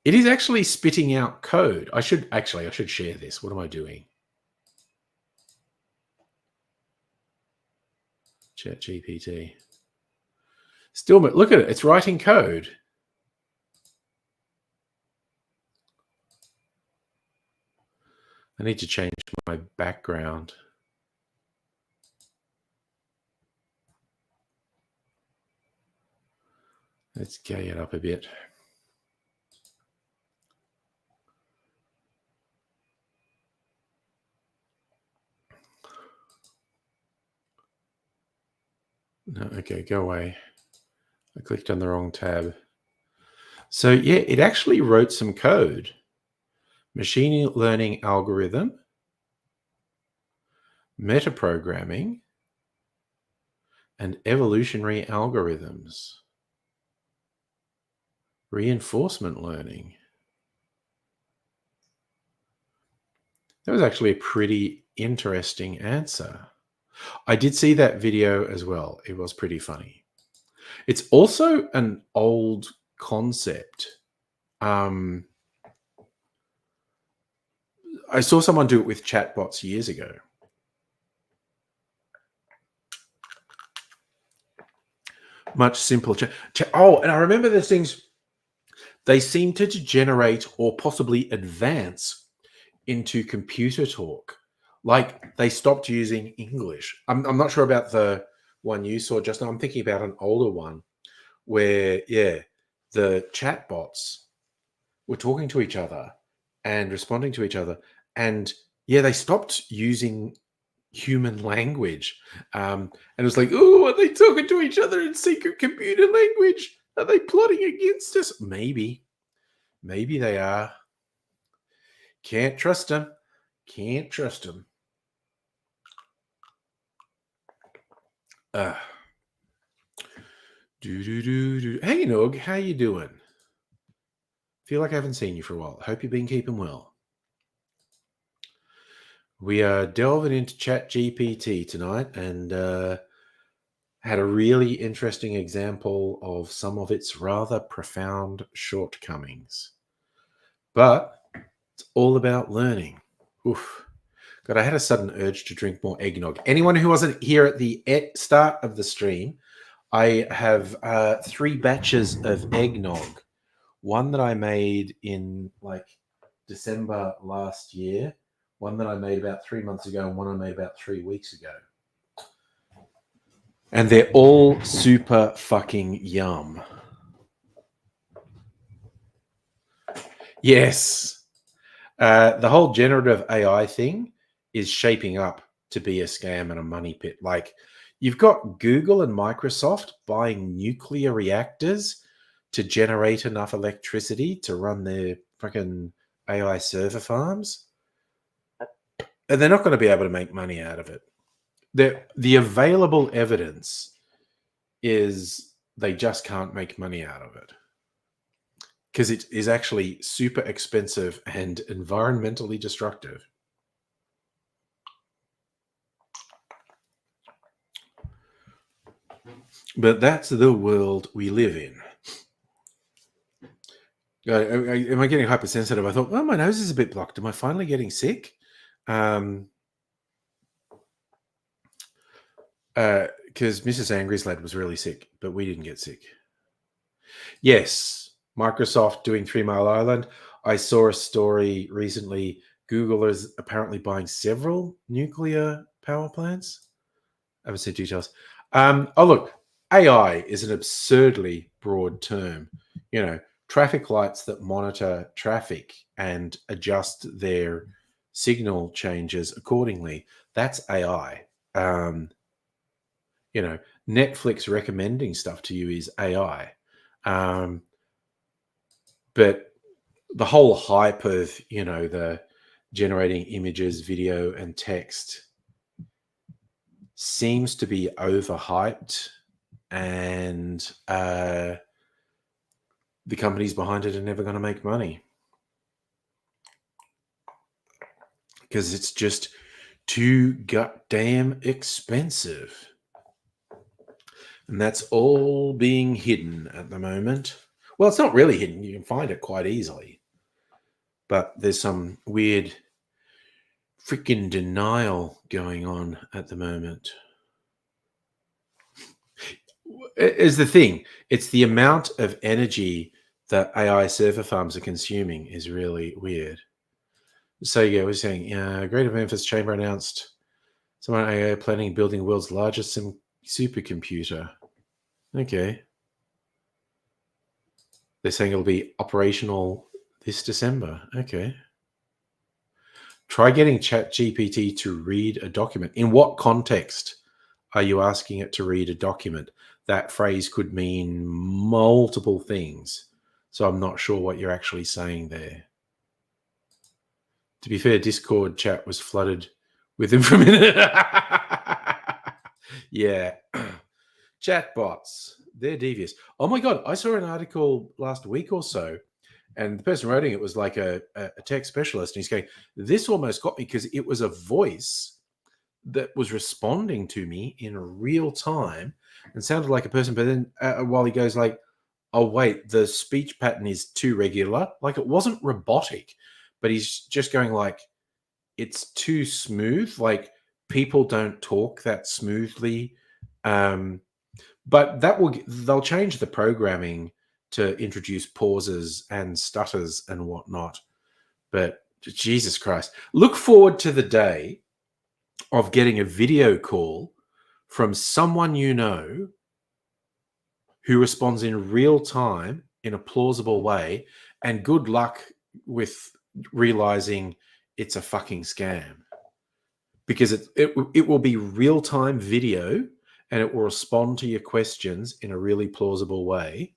It is actually spitting out code. I should share this. What am I doing? ChatGPT. Still, but look at it. It's writing code. I need to change my background. Let's gay it up a bit. No, okay, go away. I clicked on the wrong tab. So yeah, it actually wrote some code. Machine learning algorithm, metaprogramming, and evolutionary algorithms. Reinforcement learning. That was actually a pretty interesting answer. I did see that video as well. It was pretty funny. It's also an old concept. I saw someone do it with chatbots years ago. Much simpler. Oh, and I remember those things. They seem to degenerate or possibly advance into computer talk. Like they stopped using English. I'm not sure about the one you saw just now. I'm thinking about an older one where, yeah, the chatbots were talking to each other and responding to each other. And yeah, they stopped using human language. And it was like, oh, are they talking to each other in secret computer language? Are they plotting against us? Maybe. Maybe they are. Can't trust them. Can't trust them. Hey, Nog, how you doing? Feel like I haven't seen you for a while. Hope you've been keeping well. We are delving into ChatGPT tonight and had a really interesting example of some of its rather profound shortcomings. But it's all about learning. Oof. God, I had a sudden urge to drink more eggnog. Anyone who wasn't here at the start of the stream, I have 3 batches of eggnog. One that I made in like December last year, one that I made about 3 months ago, and one I made about 3 weeks ago. And they're all super fucking yum. Yes. The whole generative AI thing is shaping up to be a scam and a money pit. Like, you've got Google and Microsoft buying nuclear reactors to generate enough electricity to run their fucking AI server farms. And they're not going to be able to make money out of it. The available evidence is they just can't make money out of it because it is actually super expensive and environmentally destructive. But that's the world we live in. Am I getting hypersensitive? I thought, well, my nose is a bit blocked. Am I finally getting sick? Because Mrs. Angry's lad was really sick, but we didn't get sick. Yes, Microsoft doing 3 Mile Island. I saw a story recently. Google is apparently buying several nuclear power plants. I haven't seen details. Oh, look, AI is an absurdly broad term. You know, traffic lights that monitor traffic and adjust their signal changes accordingly. That's AI. You know, Netflix recommending stuff to you is AI. But the whole hype of, you know, the generating images, video, and text seems to be overhyped, and the companies behind it are never going to make money because it's just too goddamn expensive. And that's all being hidden at the moment. Well, it's not really hidden. You can find it quite easily. But there's some weird freaking denial going on at the moment. Is the thing. It's the amount of energy that AI server farms are consuming is really weird. So yeah, we're saying Greater Memphis Chamber announced someone AI planning building world's largest supercomputer. Okay. They're saying it'll be operational this December. Okay. Try getting ChatGPT to read a document. In what context are you asking it to read a document? That phrase could mean multiple things. So I'm not sure what you're actually saying there. To be fair, Discord chat was flooded with information. Yeah. Chatbots, they're devious. Oh my God, I saw an article last week or so, and the person writing it was like a tech specialist, and he's going, this almost got me because it was a voice that was responding to me in real time and sounded like a person, but then while he goes like, oh wait, the speech pattern is too regular. Like it wasn't robotic, but he's just going like, it's too smooth. Like people don't talk that smoothly. But they'll change the programming to introduce pauses and stutters and whatnot. But Jesus Christ, look forward to the day of getting a video call from someone you know who responds in real time in a plausible way, and good luck with realizing it's a fucking scam, because it will be real-time video and it will respond to your questions in a really plausible way.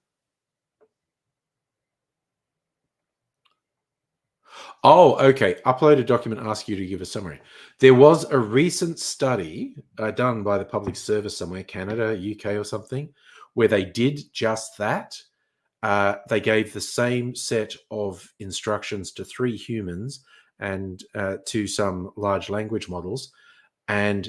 Oh, okay. Upload a document, ask you to give a summary. There was a recent study done by the public service somewhere, Canada, UK or something, where they did just that. They gave the same set of instructions to 3 humans and to some large language models, and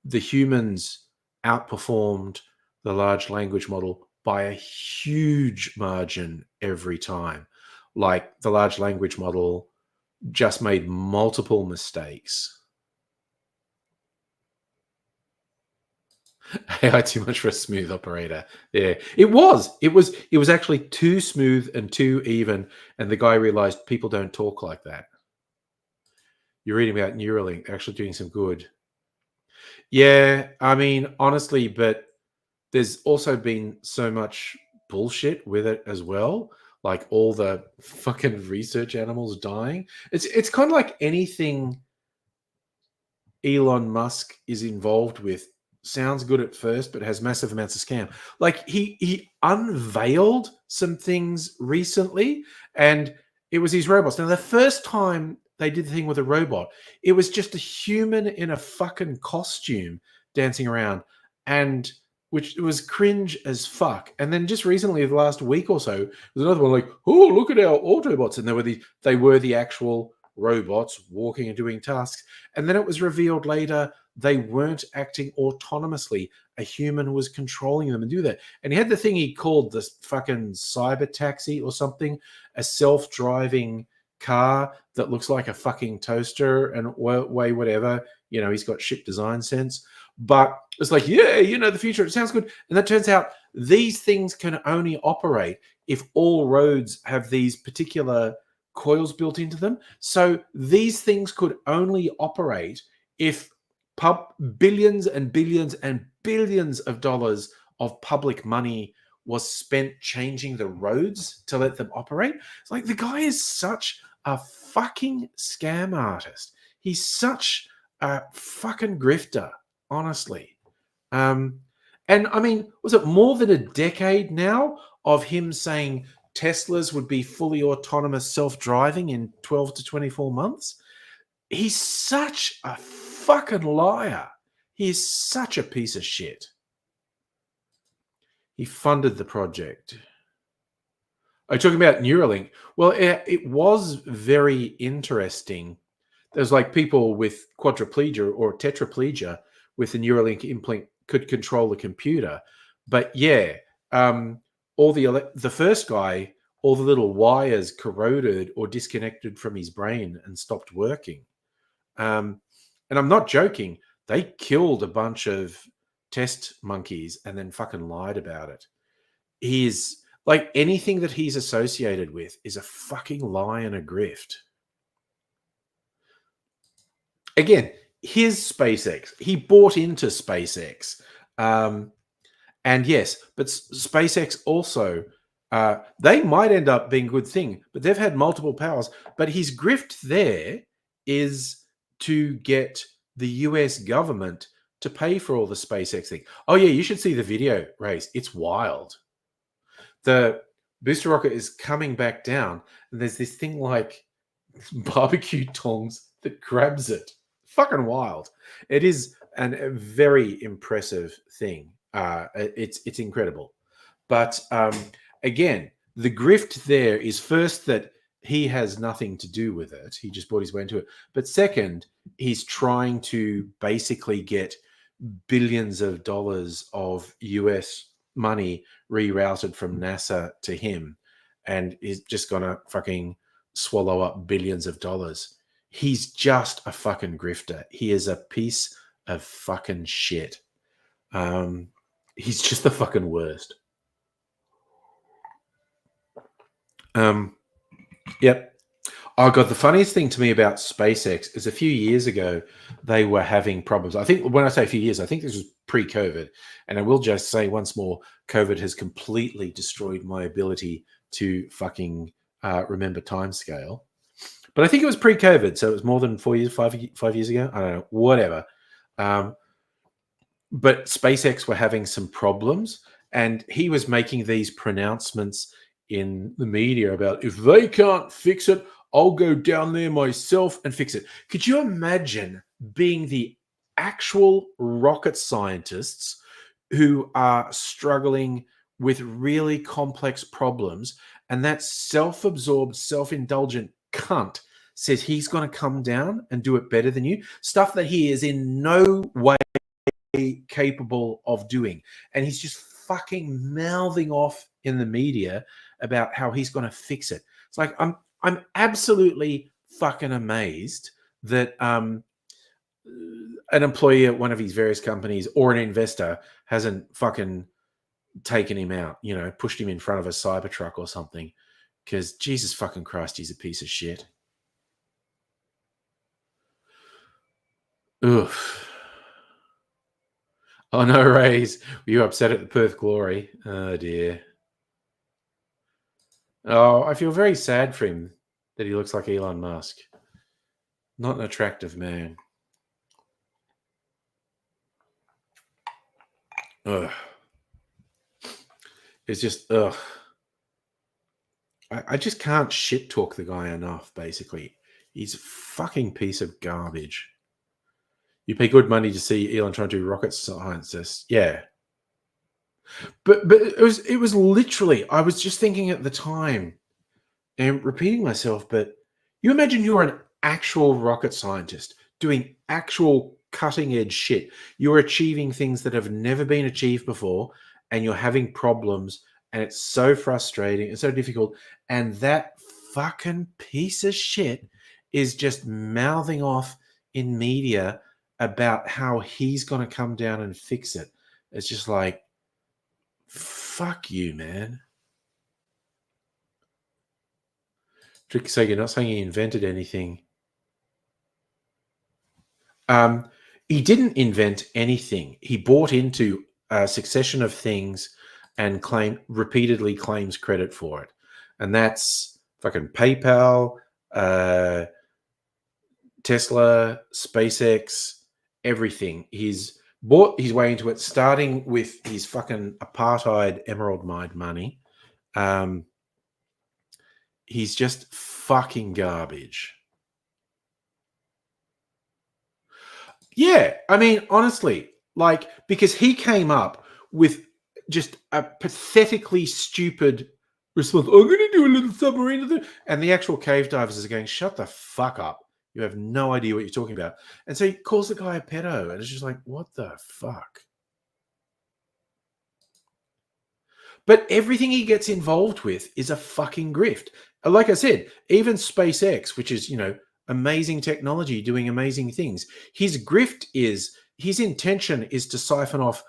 the humans outperformed the large language model by a huge margin every time. Like the large language model just made multiple mistakes. AI too much for a smooth operator. Yeah, it was actually too smooth and too even, and the guy realized people don't talk like that. You're reading about Neuralink actually doing some good. Yeah, I mean, honestly, but there's also been so much bullshit with it as well. Like all the fucking research animals dying. It's kind of like anything Elon Musk is involved with sounds good at first, but has massive amounts of scam. Like he unveiled some things recently, and it was his robots. Now, the first time they did the thing with a robot, it was just a human in a fucking costume dancing around, and which was cringe as fuck. And then just recently, the last week or so, there's another one like, oh, look at our Autobots. And they were the actual robots walking and doing tasks. And then it was revealed later they weren't acting autonomously. A human was controlling them and do that. And he had the thing he called the fucking cyber taxi or something, a self-driving car that looks like a fucking toaster and way whatever. You know, he's got shit design sense. But it's like, yeah, you know, the future, it sounds good. And that turns out these things can only operate if all roads have these particular coils built into them. So these things could only operate if billions and billions and billions of dollars of public money was spent changing the roads to let them operate. It's like the guy is such a fucking scam artist. He's such a fucking grifter, honestly. And I mean, was it more than a decade now of him saying Teslas would be fully autonomous self-driving in 12 to 24 months? He's such a fucking liar. He's such a piece of shit. He funded the project. Are you talking about Neuralink? Well, it was very interesting. There's like people with quadriplegia or tetraplegia with the Neuralink implant could control the computer. But yeah, all the first guy, all the little wires corroded or disconnected from his brain and stopped working. And I'm not joking. They killed a bunch of test monkeys and then fucking lied about it. He's like, anything that he's associated with is a fucking lie and a grift. Again, his SpaceX, he bought into SpaceX. And yes, but SpaceX also, they might end up being a good thing, but they've had multiple powers. But his grift there is to get the US government to pay for all the SpaceX thing. Oh yeah, you should see the video, Race. It's wild. The booster rocket is coming back down, and there's this thing like barbecue tongs that grabs it. Fucking wild. It is a very impressive thing. It's incredible. But again, the grift there is first that he has nothing to do with it. He just bought his way into it. But second, he's trying to basically get billions of dollars of US money rerouted from NASA to him, and he's just gonna fucking swallow up billions of dollars. He's just a fucking grifter. He is a piece of fucking shit. He's just the fucking worst. Yep. Oh god, the funniest thing to me about SpaceX is a few years ago they were having problems. I think when I say a few years, I think this was pre-COVID. And I will just say once more, COVID has completely destroyed my ability to fucking remember timescale. But I think it was pre-COVID, so it was more than 4 years, 5 years ago. I don't know, whatever. But SpaceX were having some problems, and he was making these pronouncements in the media about, if they can't fix it, I'll go down there myself and fix it. Could you imagine being the actual rocket scientists who are struggling with really complex problems, and that self-absorbed, self-indulgent cunt says he's going to come down and do it better than you? Stuff that he is in no way capable of doing. And he's just fucking mouthing off in the media about how he's going to fix it. It's like, I'm absolutely fucking amazed that an employee at one of his various companies or an investor hasn't fucking taken him out, you know, pushed him in front of a Cybertruck or something. Because Jesus fucking Christ, he's a piece of shit. Oof. Oh no, Rays, were you upset at the Perth Glory? Oh dear. Oh, I feel very sad for him that he looks like Elon Musk. Not an attractive man. Ugh. It's just, ugh. I just can't shit talk the guy enough, basically. He's a fucking piece of garbage. You pay good money to see Elon trying to do rocket science. Yeah. But it was literally, I was just thinking at the time, and repeating myself, but you imagine you're an actual rocket scientist doing actual cutting edge shit. You're achieving things that have never been achieved before, and you're having problems, and it's so frustrating and so difficult. And that fucking piece of shit is just mouthing off in media about how he's going to come down and fix it. It's just like, fuck you, man. Tricky, so you're not saying he invented anything. He didn't invent anything. He bought into a succession of things and repeatedly claims credit for it. And that's fucking PayPal, Tesla, SpaceX, everything. He's bought his way into it, starting with his fucking apartheid emerald mine money. He's just fucking garbage. Yeah, I mean, honestly, like, because he came up with just a pathetically stupid response. I'm going to do a little submarine. And the actual cave divers are going, shut the fuck up. You have no idea what you're talking about. And so he calls the guy a pedo. And it's just like, what the fuck? But everything he gets involved with is a fucking grift. Like I said, even SpaceX, which is, amazing technology doing amazing things, his intention is to siphon off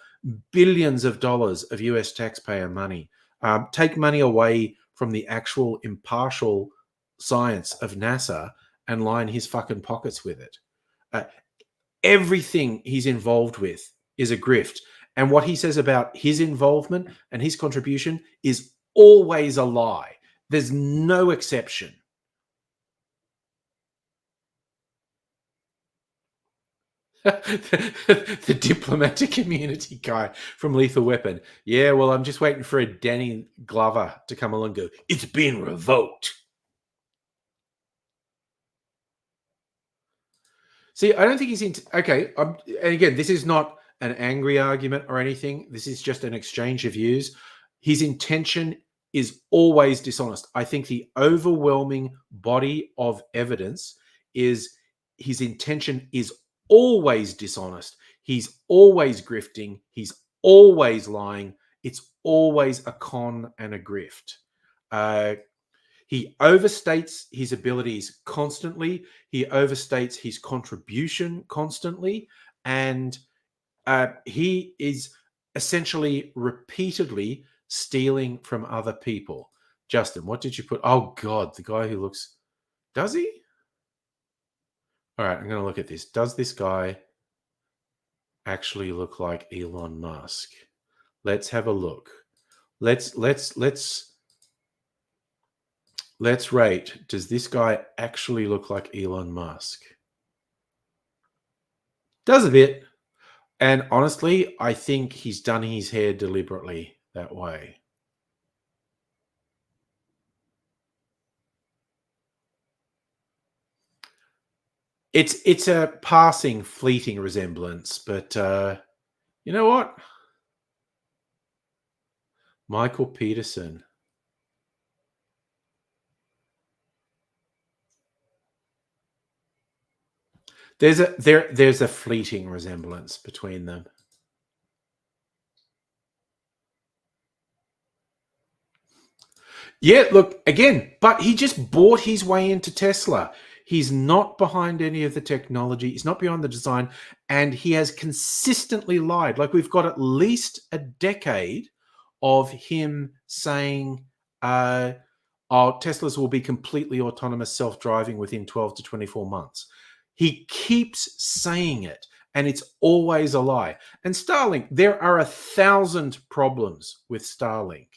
billions of dollars of US taxpayer money, take money away from the actual impartial science of NASA and line his fucking pockets with it. Everything he's involved with is a grift. And what he says about his involvement and his contribution is always a lie. There's no exception. The diplomatic immunity guy from Lethal Weapon. Yeah, well, I'm just waiting for a Danny Glover to come along and go, it's been revoked. See, I don't think he's okay. And again, this is not an angry argument or anything. This is just an exchange of views. His intention is always dishonest. I think the overwhelming body of evidence is his intention is always dishonest. He's always grifting. He's always lying. It's always a con and a grift. He overstates his abilities constantly. He overstates his contribution constantly. And he is essentially repeatedly stealing from other people. Justin, what did you put? Oh, God, the guy who looks... Does he? All right, I'm going to look at this. Does this guy actually look like Elon Musk? Let's have a look. Let's rate. Does this guy actually look like Elon Musk? Does a bit. And honestly, I think he's done his hair deliberately that way. It's a passing, fleeting resemblance, but you know what? Michael Peterson. There's a fleeting resemblance between them. Yeah, look, again, but he just bought his way into Tesla. He's not behind any of the technology. He's not behind the design. And he has consistently lied. Like, we've got at least a decade of him saying, Teslas will be completely autonomous self-driving within 12 to 24 months. He keeps saying it, and it's always a lie. And Starlink, there are 1,000 problems with Starlink.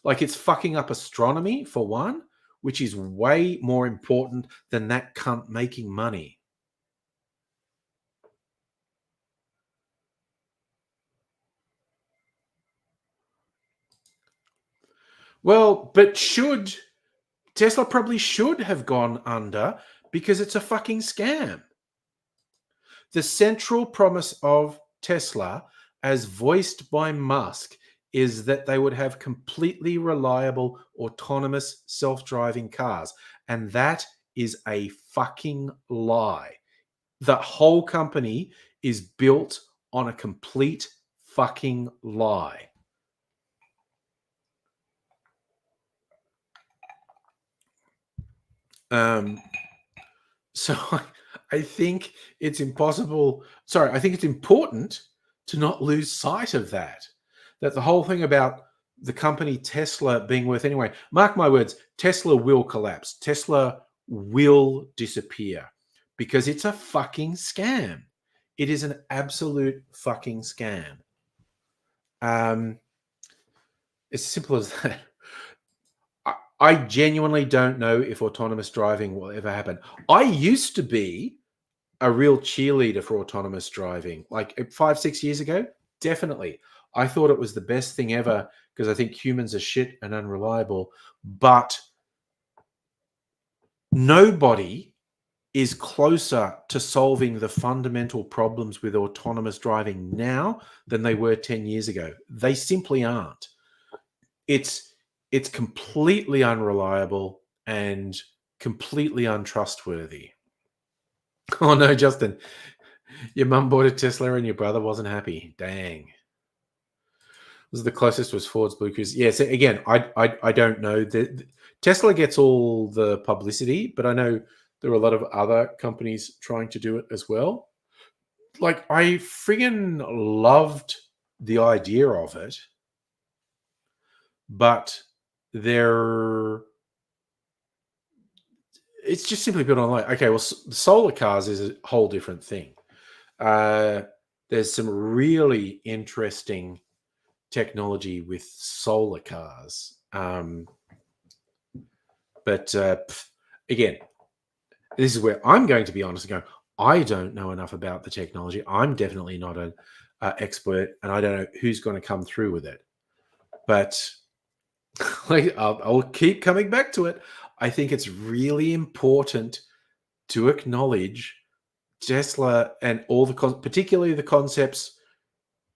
Like, it's fucking up astronomy, for one, which is way more important than that cunt making money. Well, but Tesla probably should have gone under because it's a fucking scam. The central promise of Tesla as voiced by Musk, is that they would have completely reliable, autonomous, self-driving cars. And that is a fucking lie. The whole company is built on a complete fucking lie. So I think it's impossible. Sorry, I think it's important to not lose sight of that. That the whole thing about the company Tesla being worth anyway, mark my words, Tesla will collapse. Tesla will disappear because it's a fucking scam. It is an absolute fucking scam. It's simple as that. I genuinely don't know if autonomous driving will ever happen. I used to be a real cheerleader for autonomous driving, like 5-6 years ago. Definitely. I thought it was the best thing ever because I think humans are shit and unreliable. But nobody is closer to solving the fundamental problems with autonomous driving now than they were 10 years ago. They simply aren't. It's completely unreliable and completely untrustworthy. Oh no, Justin, your mum bought a Tesla and your brother wasn't happy. Dang. This is the closest was Ford's Blue Cruise. Yes, again, I don't know. Tesla gets all the publicity, but I know there are a lot of other companies trying to do it as well. Like, I friggin' loved the idea of it, but it's just simply built on like, okay, well, solar cars is a whole different thing. There's some really interesting technology with solar cars. But again, this is where I'm going to be honest and go, I don't know enough about the technology. I'm definitely not an expert, and I don't know who's going to come through with it. But like, I'll keep coming back to it. I think it's really important to acknowledge Tesla and all particularly the concepts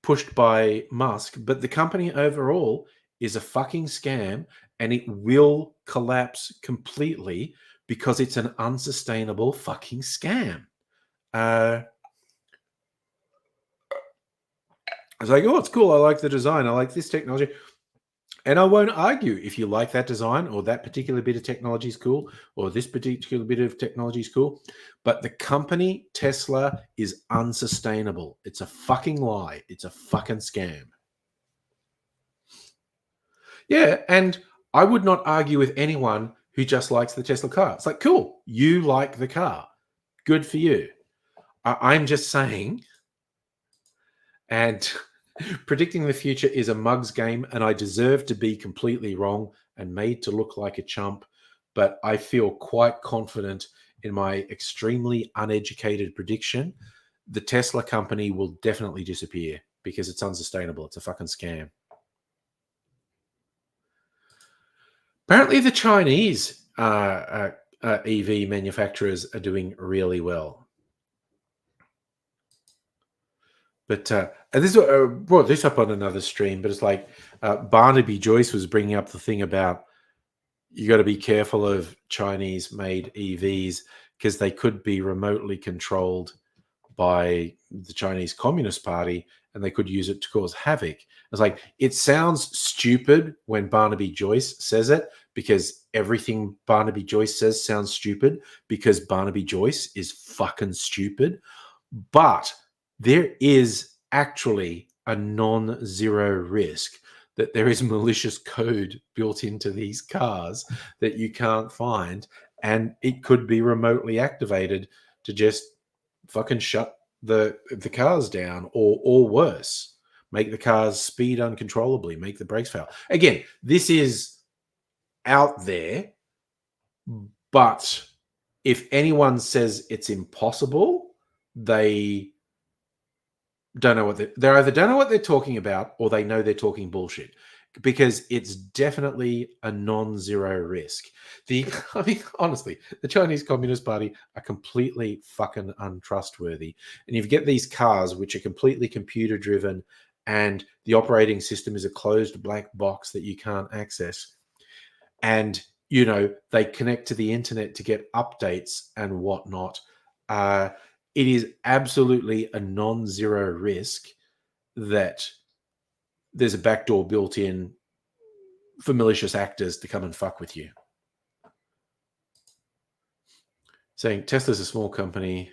pushed by Musk, but the company overall is a fucking scam, and it will collapse completely because it's an unsustainable fucking scam. I was like, oh, it's cool. I like the design. I like this technology. And I won't argue if you like that design or that particular bit of technology is cool or this particular bit of technology is cool. But the company Tesla is unsustainable. It's a fucking lie. It's a fucking scam. Yeah, and I would not argue with anyone who just likes the Tesla car. It's like, cool, you like the car. Good for you. I'm just saying, and predicting the future is a mug's game, and I deserve to be completely wrong and made to look like a chump, but I feel quite confident in my extremely uneducated prediction. The Tesla company will definitely disappear because it's unsustainable. It's a fucking scam. Apparently, the Chinese EV manufacturers are doing really well. But and this brought this up on another stream, but it's like Barnaby Joyce was bringing up the thing about you got to be careful of Chinese-made EVs because they could be remotely controlled by the Chinese Communist Party and they could use it to cause havoc. It's like, it sounds stupid when Barnaby Joyce says it because everything Barnaby Joyce says sounds stupid because Barnaby Joyce is fucking stupid. But there is actually a non-zero risk that there is malicious code built into these cars that you can't find, and it could be remotely activated to just fucking shut the cars down, or worse, make the cars speed uncontrollably, make the brakes fail. Again, this is out there, but if anyone says it's impossible, they don't know what they either don't know what they're talking about or they know they're talking bullshit, because it's definitely a non-zero risk. I mean, honestly, the Chinese Communist Party are completely fucking untrustworthy. And you get these cars which are completely computer driven and the operating system is a closed black box that you can't access. And, you know, they connect to the internet to get updates and whatnot. It is absolutely a non-zero risk that there's a backdoor built in for malicious actors to come and fuck with you. Saying Tesla's a small company.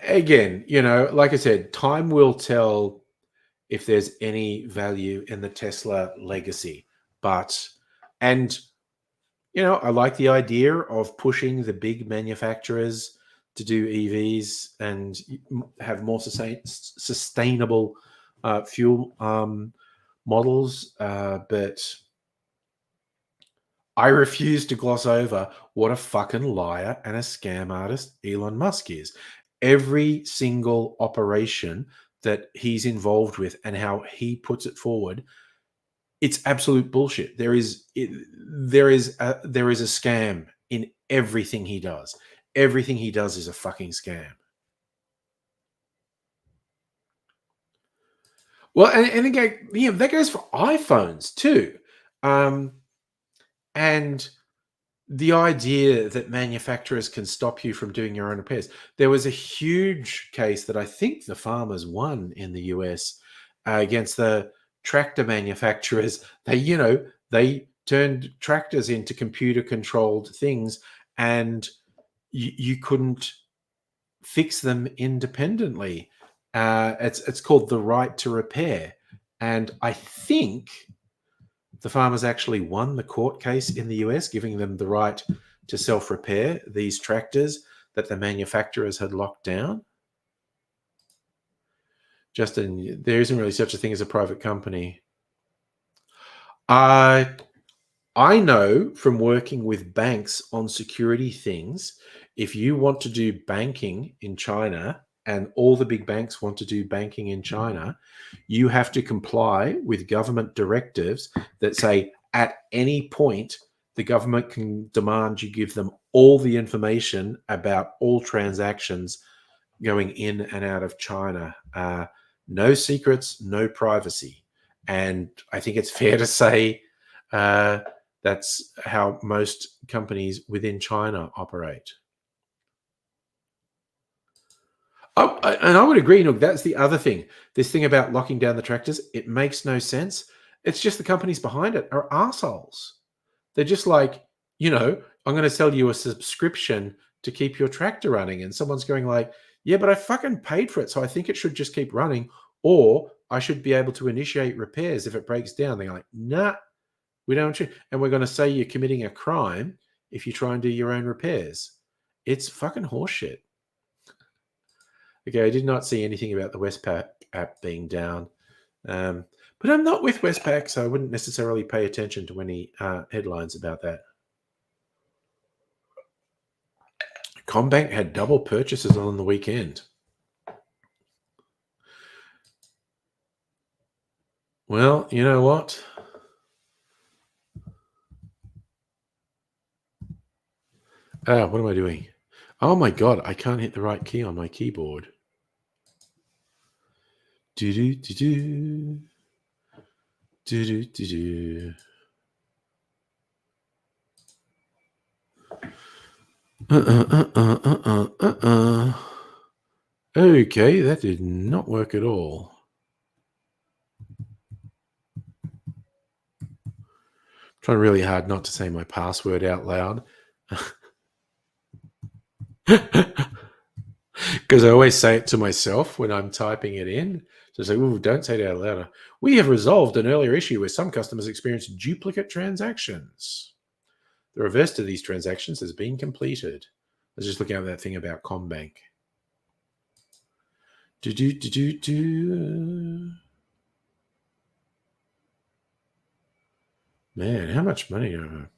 Again, you know, like I said, time will tell if there's any value in the Tesla legacy. But, and, you know, I like the idea of pushing the big manufacturers to do EVs and have more sustainable fuel models. But I refuse to gloss over what a fucking liar and a scam artist Elon Musk is. Every single operation that he's involved with and how he puts it forward, it's absolute bullshit. There is a scam in everything he does. Everything he does is a fucking scam. Well, and again, you know, that goes for iPhones too. And the idea that manufacturers can stop you from doing your own repairs. There was a huge case that I think the farmers won in the US against the tractor manufacturers. They turned tractors into computer-controlled things, and you couldn't fix them independently. It's called the right to repair, and I think the farmers actually won the court case in the US, giving them the right to self-repair these tractors that the manufacturers had locked down. Justin, there isn't really such a thing as a private company. I know from working with banks on security things, if you want to do banking in China, and all the big banks want to do banking in China, you have to comply with government directives that say at any point, the government can demand you give them all the information about all transactions going in and out of China. No secrets, no privacy. And I think it's fair to say that's how most companies within China operate. Oh, and I would agree, Nook, that's the other thing. This thing about locking down the tractors, it makes no sense. It's just the companies behind it are arseholes. They're just like, you know, I'm going to sell you a subscription to keep your tractor running. And someone's going like, yeah, but I fucking paid for it, so I think it should just keep running. Or I should be able to initiate repairs if it breaks down. They're like, nah, we don't. And we're going to say you're committing a crime if you try and do your own repairs. It's fucking horseshit. Okay, I did not see anything about the Westpac app being down. But I'm not with Westpac, so I wouldn't necessarily pay attention to any headlines about that. CommBank had double purchases on the weekend. Well, you know what? What am I doing? Oh my God, I can't hit the right key on my keyboard. Do-do-do-do. Do-do-do-do. Okay, that did not work at all. Trying really hard not to say my password out loud. Because I always say it to myself when I'm typing it in. So it's like, ooh, don't say it out loud. We have resolved an earlier issue where some customers experienced duplicate transactions. The reverse to these transactions has been completed. Let's just look at that thing about CommBank. Man, how much money do I have?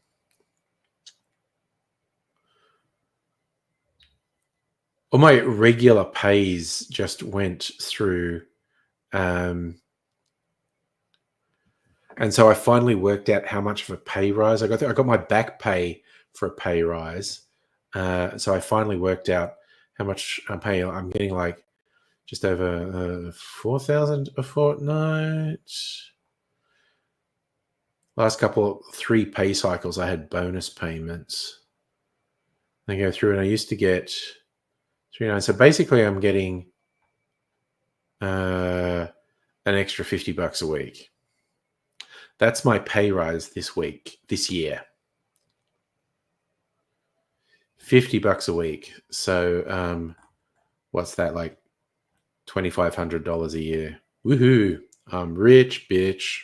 Well, my regular pays just went through. And so I finally worked out how much of a pay rise I got. I got my back pay for a pay rise. So I finally worked out how much I'm paying. I'm getting like just over 4,000 a fortnight. Last 3 pay cycles, I had bonus payments. They go through, and I used to get 3.9. So basically, I'm getting an extra $50 a week. That's my pay rise this year. $50 a week. So what's that, like $2,500 a year? Woohoo! I'm rich, bitch.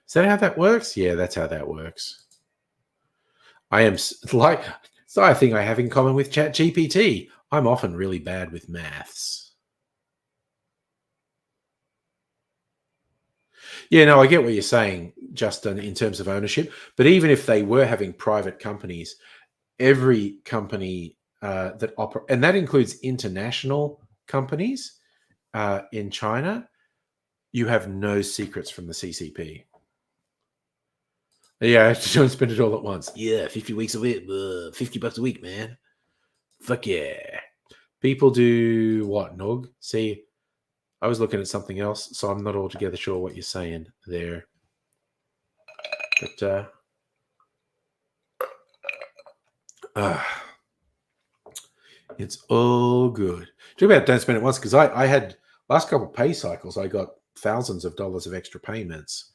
Is that how that works? Yeah, that's how that works. I am like, so I think I have in common with ChatGPT. I'm often really bad with maths. Yeah, no, I get what you're saying, Justin, in terms of ownership. But even if they were having private companies, every company that operate, and that includes international companies in China, you have no secrets from the CCP. Yeah, don't spend it all at once. Yeah, 50 weeks a week, $50 a week, man. Fuck yeah. People do what, Nog? See, I was looking at something else, so I'm not altogether sure what you're saying there. But it's all good. Talk about don't spend it once, because I had last couple of pay cycles, I got thousands of dollars of extra payments.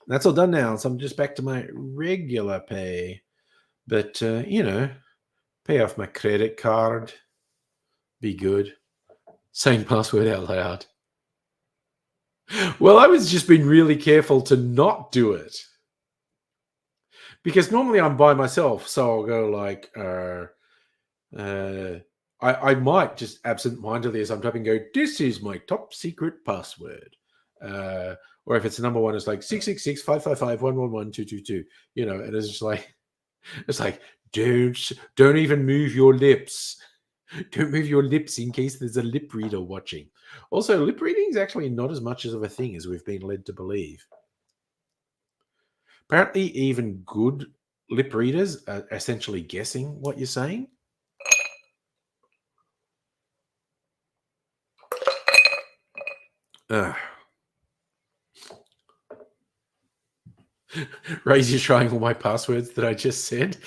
That's all done now, so I'm just back to my regular pay. But pay off my credit card. Be good. Saying password out loud. Well, I was just being really careful to not do it. Because normally I'm by myself, so I'll go like, I might just absent-mindedly as I'm typing go, this is my top secret password. Or if it's the number one, it's like 666-555-111-222. And it's just like, don't even move your lips. Don't move your lips in case there's a lip reader watching. Also, lip reading is actually not as much of a thing as we've been led to believe. Apparently, even good lip readers are essentially guessing what you're saying. Ray's, you're trying all my passwords that I just said.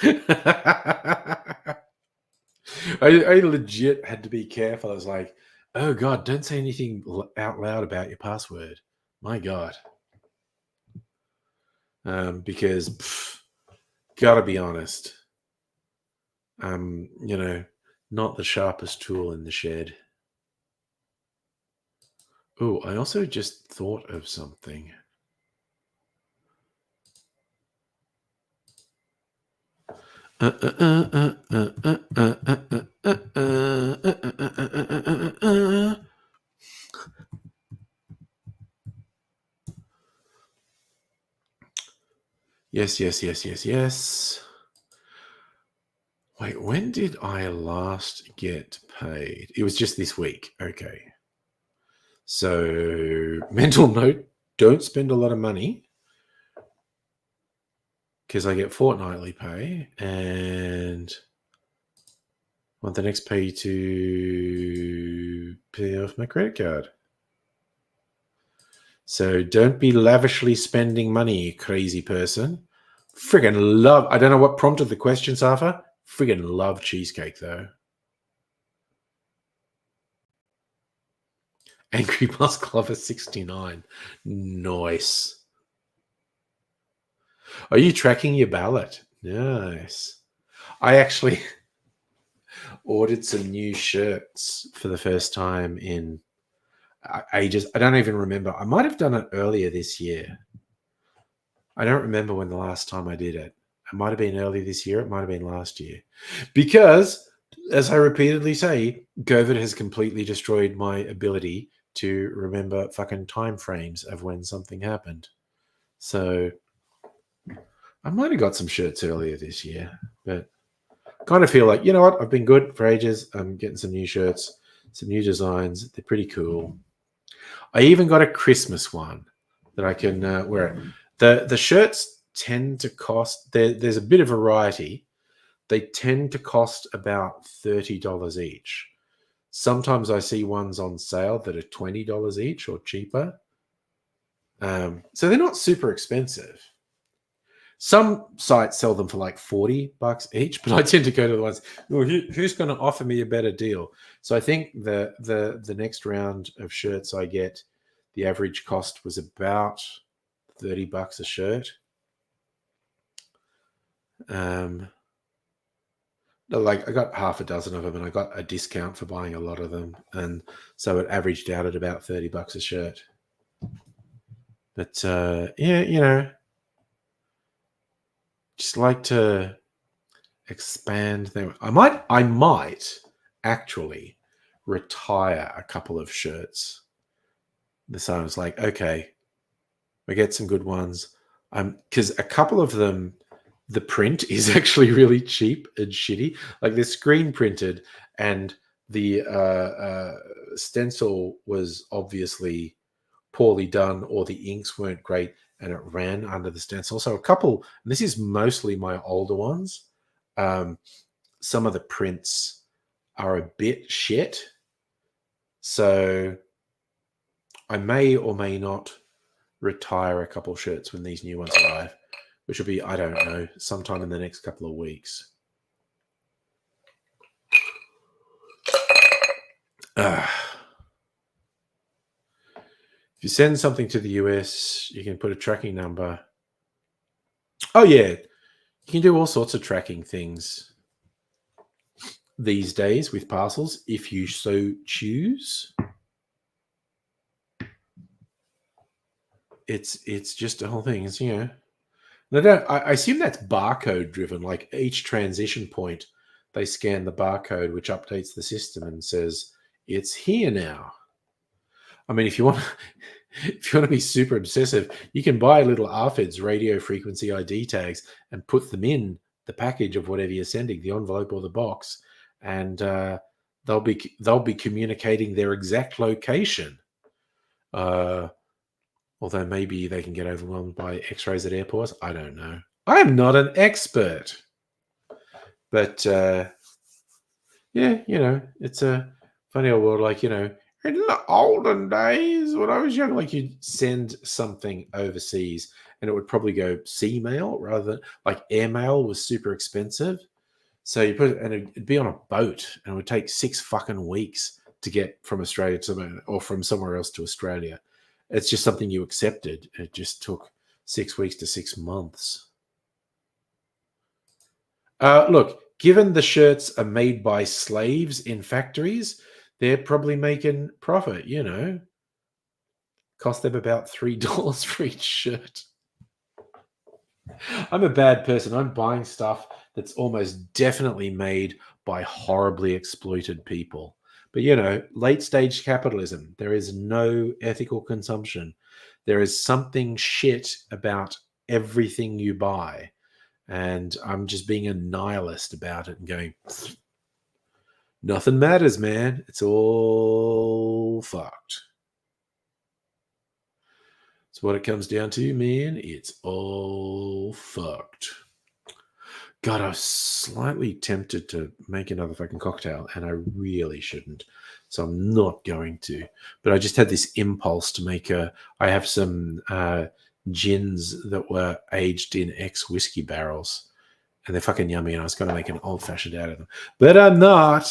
I legit had to be careful. I was like, oh God, don't say anything out loud about your password. My God. Because gotta be honest, not the sharpest tool in the shed. Oh, I also just thought of something. Yes. Wait, when did I last get paid? It was just this week. Okay. So, mental note, don't spend a lot of money because I get fortnightly pay and want the next pay to pay off my credit card. So don't be lavishly spending money, you crazy person. Friggin' love, I don't know what prompted the question, Safa. Friggin' love cheesecake, though. Angry Plus Clover 69. Nice. Are you tracking your ballot? Nice. I actually ordered some new shirts for the first time in ages. I don't even remember. I might have done it earlier this year. I don't remember when the last time I did it. It might have been early this year. It might have been last year. Because, as I repeatedly say, COVID has completely destroyed my ability to remember fucking time frames of when something happened. So I might have got some shirts earlier this year, but kind of feel like, you know what? I've been good for ages. I'm getting some new shirts, some new designs. They're pretty cool. I even got a Christmas one that I can wear. The shirts tend to cost, there's a bit of variety, they tend to cost about $30 each. Sometimes I see ones on sale that are $20 each or cheaper. So they're not super expensive. Some sites sell them for like $40 each, but I tend to go to the ones, who's going to offer me a better deal? So I think the next round of shirts I get, the average cost was about $30 a shirt. Like I got half a dozen of them, and I got a discount for buying a lot of them, and so it averaged out at about $30 a shirt. But yeah, just like to expand them. I might actually retire a couple of shirts. So I was like, okay, we get some good ones. Because a couple of them, the print is actually really cheap and shitty. Like they're screen printed, and the stencil was obviously poorly done, or the inks weren't great, and it ran under the stencil. So a couple, and this is mostly my older ones. Some of the prints are a bit shit. So I may or may not retire a couple shirts when these new ones arrive, which will be, I don't know, sometime in the next couple of weeks. If you send something to the US, you can put a tracking number. Oh, yeah. You can do all sorts of tracking things these days with parcels if you so choose. It's just a whole thing. It's, you know, I assume that's barcode driven. Like each transition point, they scan the barcode, which updates the system and says it's here now. I mean, if you want to be super obsessive, you can buy little RFIDs, radio frequency ID tags, and put them in the package of whatever you're sending, the envelope or the box, and they'll be communicating their exact location. Although maybe they can get overwhelmed by X-rays at airports. I don't know. I am not an expert, but yeah, you know, it's a funny old world. Like, you know, in the olden days when I was young, like you'd send something overseas and it would probably go sea mail rather than like airmail was super expensive. So you put it, and it'd be on a boat, and it would take 6 fucking weeks to get from Australia to somewhere, or from somewhere else to Australia. It's just something you accepted. It just took 6 weeks to 6 months. Look, given the shirts are made by slaves in factories, they're probably making profit, you know. Cost them about $3 for each shirt. I'm a bad person. I'm buying stuff that's almost definitely made by horribly exploited people. But, you know, late stage capitalism, there is no ethical consumption. There is something shit about everything you buy. And I'm just being a nihilist about it and going, nothing matters, man. It's all fucked. That's what it comes down to, man. It's all fucked. God, I was slightly tempted to make another fucking cocktail, and I really shouldn't. So I'm not going to. But I just had this impulse to make I have some gins that were aged in ex-whiskey barrels, and they're fucking yummy, and I was going to make an old-fashioned out of them. But I'm not.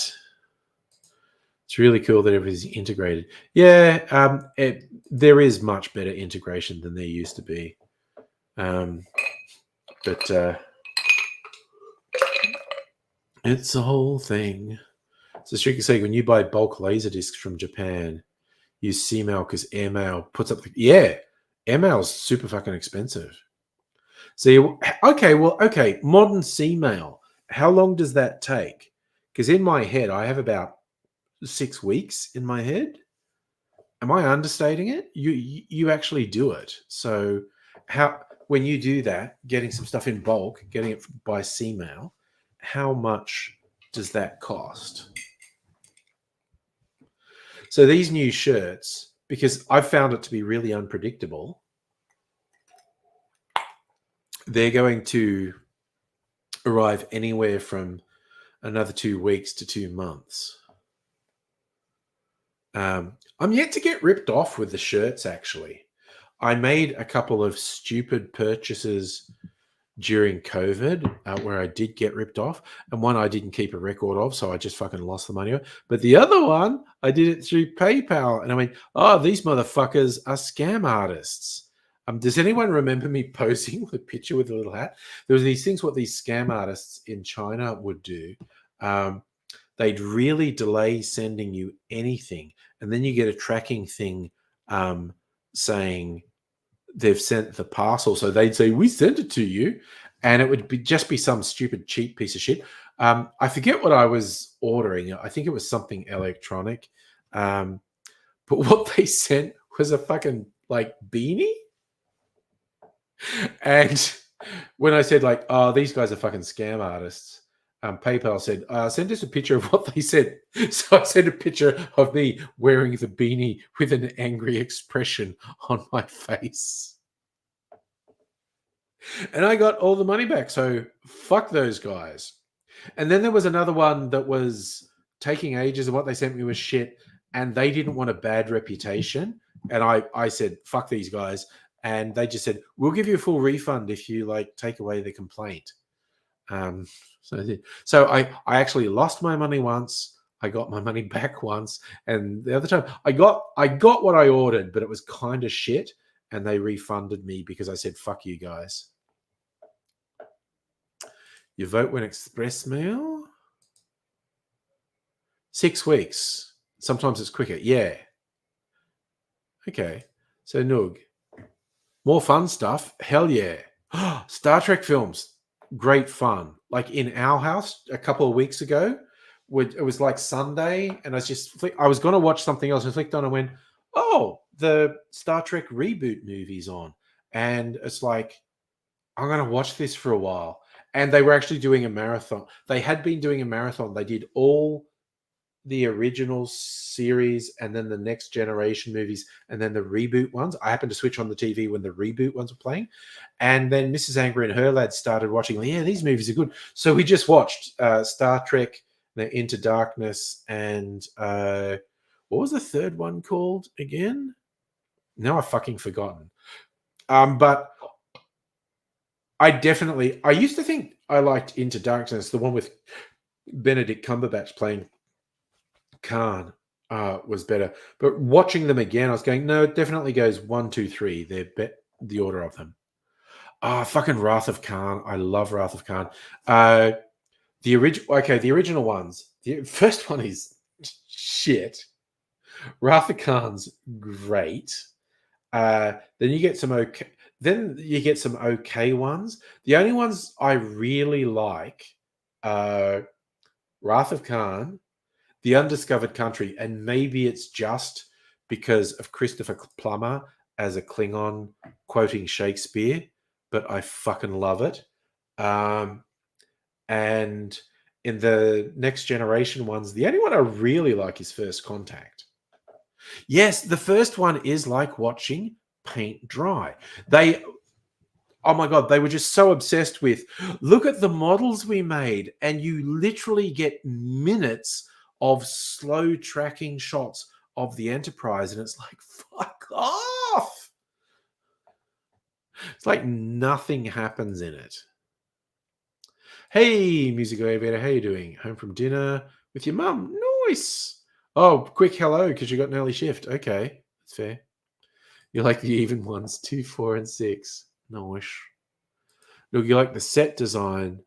It's really cool that everything's integrated. Yeah, there is much better integration than there used to be. But it's a whole thing. So Shrika saying, when you buy bulk laser discs from Japan, use C-mail because airmail puts up airmail's super fucking expensive. So okay, modern C-mail. How long does that take? Because in my head, I have about 6 weeks in my head. Am I understating it? You actually do it. So when you do that, getting some stuff in bulk, getting it by C-mail, how much does that cost? So these new shirts, because I've found it to be really unpredictable, they're going to arrive anywhere from another 2 weeks to 2 months. I'm yet to get ripped off with the shirts, actually. I made a couple of stupid purchases during COVID where I did get ripped off, and one I didn't keep a record of, so I just fucking lost the money. But the other one, I did it through PayPal, and I went, oh, these motherfuckers are scam artists. Does anyone remember me posing with a picture with a little hat? There was these things what these scam artists in China would do. They'd really delay sending you anything, and then you get a tracking thing saying they've sent the parcel. So they'd say, we sent it to you, and it would just be some stupid cheap piece of shit. I forget what I was ordering. I think it was something electronic. But what they sent was a fucking like beanie. And when I said like, oh, these guys are fucking scam artists, PayPal said, send us a picture of what they said. So I sent a picture of me wearing the beanie with an angry expression on my face. And I got all the money back. So fuck those guys. And then there was another one that was taking ages, and what they sent me was shit. And they didn't want a bad reputation. And I said, fuck these guys. And they just said, we'll give you a full refund if you like take away the complaint. So I actually lost my money once. I got my money back once, and the other time I got what I ordered, but it was kind of shit, and they refunded me because I said fuck you guys. You vote when express mail? 6 weeks. Sometimes it's quicker. Yeah. Okay. So Noog. More fun stuff. Hell yeah. Star Trek films. Great fun. Like in our house a couple of weeks ago, it was like Sunday, and I was going to watch something else. I flicked on and went, oh, the Star Trek reboot movie's on. And it's like, I'm going to watch this for a while. And they were actually doing a marathon. They had been doing a marathon. They did all the original series and then the next generation movies and then the reboot ones. I happened to switch on the TV when the reboot ones were playing. And then Mrs. Angry and her lads started watching. Yeah, these movies are good. So we just watched Star Trek, Into Darkness, and what was the third one called again? Now I've fucking forgotten. But I used to think I liked Into Darkness, the one with Benedict Cumberbatch playing Khan was better. But watching them again, I was going, no, it definitely goes 1, 2, 3. They're the order of them. Fucking Wrath of Khan. I love Wrath of Khan. The original ones. The first one is shit. Wrath of Khan's great. Then you get some okay. Then you get some okay ones. The only ones I really like are Wrath of Khan, The Undiscovered Country, and maybe it's just because of Christopher Plummer as a Klingon quoting Shakespeare, but I fucking love it. And in the Next Generation ones, the only one I really like is First Contact. Yes, the first one is like watching paint dry. Oh my God, they were just so obsessed with, look at the models we made, and you literally get minutes of slow tracking shots of the Enterprise, and it's like, fuck off. It's like nothing happens in it. Hey, Music Aviator, how you doing? Home from dinner with your mum? Nice. Oh, quick hello, because you got an early shift. Okay, that's fair. You like the even ones, 2, 4, and 6. Nice. Look, you like the set design.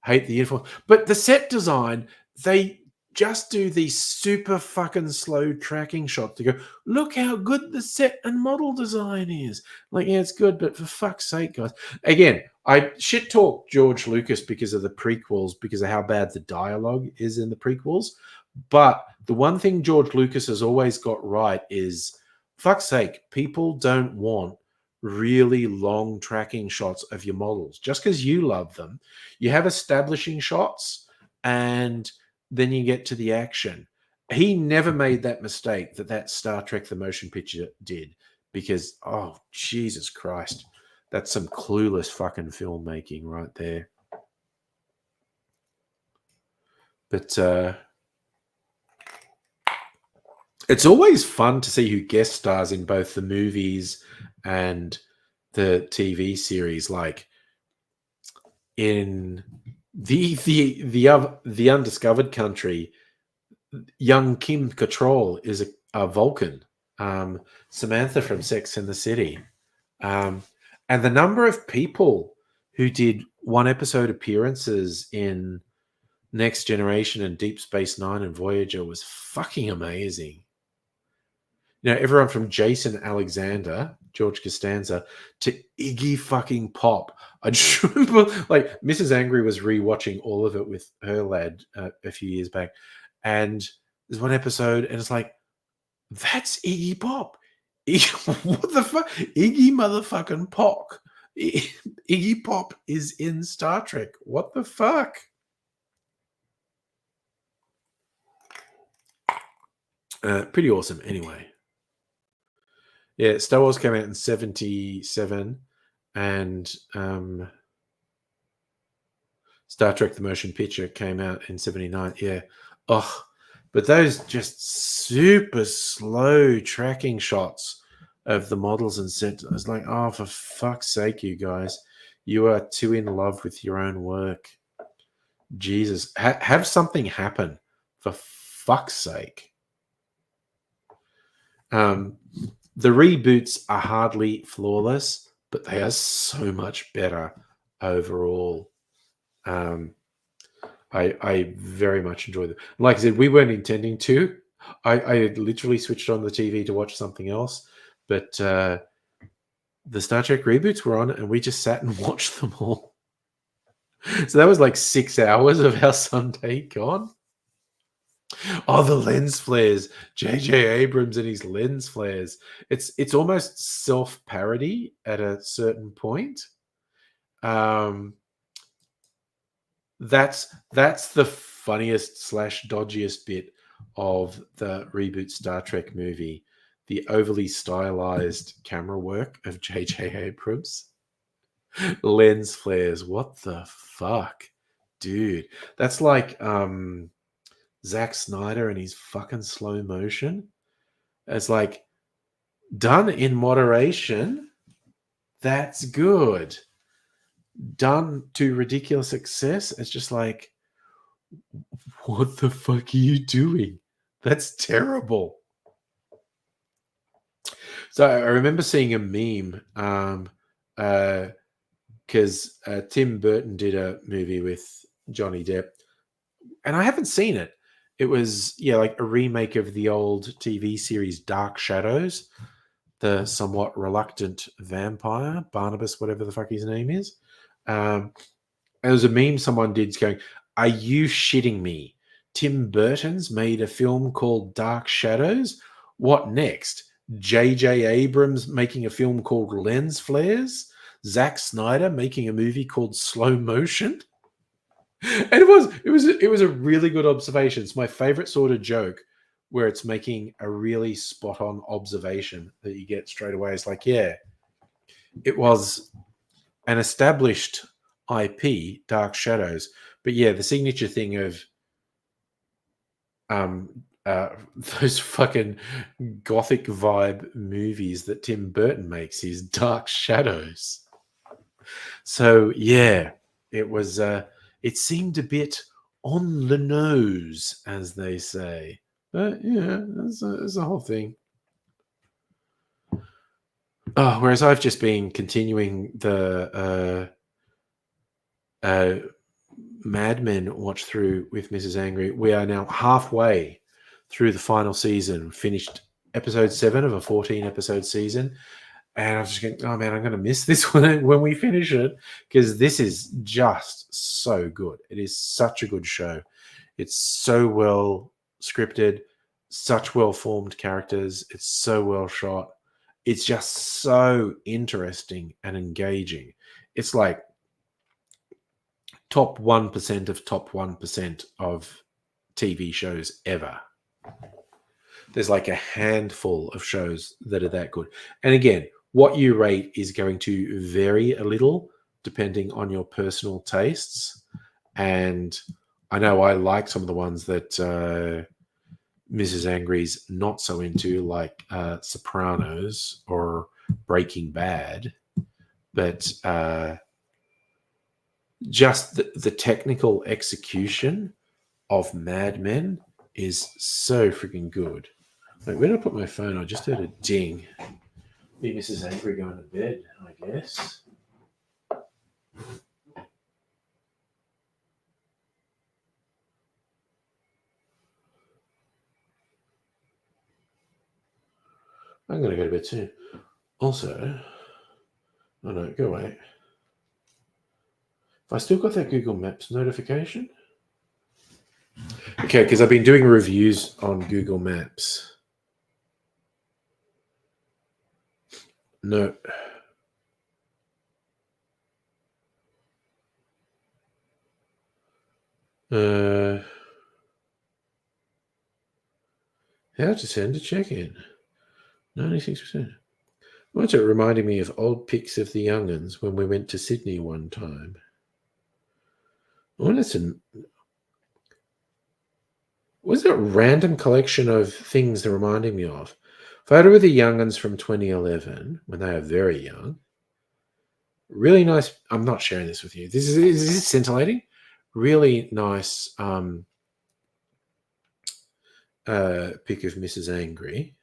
Hate the uniform. But the set design, they just do these super fucking slow tracking shots to go, look how good the set and model design is. Like, yeah, it's good, but for fuck's sake, guys. Again, I shit talk George Lucas because of the prequels, because of how bad the dialogue is in the prequels. But the one thing George Lucas has always got right is, fuck's sake, people don't want really long tracking shots of your models. Just because you love them, you have establishing shots and then you get to the action. He never made that mistake that Star Trek the Motion Picture did, because, oh, Jesus Christ, that's some clueless fucking filmmaking right there. But it's always fun to see who guest stars in both the movies and the TV series. Like in the Undiscovered Country, young Kim Cattrall is a Vulcan. Samantha from Sex and the City, and the number of people who did one episode appearances in Next Generation and Deep Space Nine and Voyager was fucking amazing. You know, everyone from Jason Alexander, George Costanza, to Iggy fucking Pop. I just remember, like, Mrs. Angry was rewatching all of it with her lad a few years back, and there's one episode, and it's like, that's Iggy Pop. What the fuck? Iggy motherfucking Pop. Iggy Pop is in Star Trek. What the fuck? Pretty awesome. Anyway, yeah, Star Wars came out in 77, and Star Trek: The Motion Picture came out in 79. Yeah. Oh, but those just super slow tracking shots of the models and set. I was like, oh, for fuck's sake, you guys, you are too in love with your own work. Jesus, have something happen, for fuck's sake. The reboots are hardly flawless, but they are so much better overall. I very much enjoy them. Like I said, we weren't intending to. I literally switched on the TV to watch something else, but the Star Trek reboots were on, and we just sat and watched them all. So that was like 6 hours of our Sunday gone. Oh, the lens flares. J.J. Abrams and his lens flares. It's almost self-parody at a certain point. That's the funniest / dodgiest bit of the reboot Star Trek movie. The overly stylized camera work of J.J. Abrams. Lens flares. What the fuck? Dude. That's like Zack Snyder and his fucking slow motion. It's like, done in moderation, that's good. Done to ridiculous success, it's just like, what the fuck are you doing? That's terrible. So I remember seeing a meme because Tim Burton did a movie with Johnny Depp, and I haven't seen it. It was, yeah, like a remake of the old TV series Dark Shadows, the somewhat reluctant vampire, Barnabas, whatever the fuck his name is. There was a meme someone did going, are you shitting me? Tim Burton's made a film called Dark Shadows? What next? J.J. Abrams making a film called Lens Flares? Zack Snyder making a movie called Slow Motion? And it was a really good observation. It's my favorite sort of joke where it's making a really spot on observation that you get straight away. It's like, yeah, it was an established IP, Dark Shadows, but yeah, the signature thing of those fucking gothic vibe movies that Tim Burton makes is Dark Shadows. So yeah, it was it seemed a bit on the nose, as they say. But yeah, it's a whole thing. Oh, whereas I've just been continuing the Mad Men watch through with Mrs. Angry. We are now halfway through the final season, finished episode 7 of a 14-episode season. And I was just going, oh man, I'm going to miss this one when we finish it, because this is just so good. It is such a good show. It's so well scripted, such well-formed characters. It's so well shot. It's just so interesting and engaging. It's like top 1% of top 1% of TV shows ever. There's like a handful of shows that are that good. And again, what you rate is going to vary a little depending on your personal tastes. And I know I like some of the ones that Mrs. Angry's not so into, like Sopranos or Breaking Bad, but just the technical execution of Mad Men is so freaking good. Like, where did I put my phone? I just heard a ding. Maybe Mrs. Angry going to bed, I guess. I'm going to go to bed soon. Also, oh no, go away. Have I still got that Google Maps notification? Okay, because I've been doing reviews on Google Maps. No. How to send a check-in. 96%. What's it reminding me of old pics of the young'uns when we went to Sydney one time? Oh, listen. Was it a random collection of things they're reminding me of? Photo of the young'uns from 2011 when they are very young. Really nice. I'm not sharing this with you. Is this scintillating? Really nice pic of Mrs. Angry.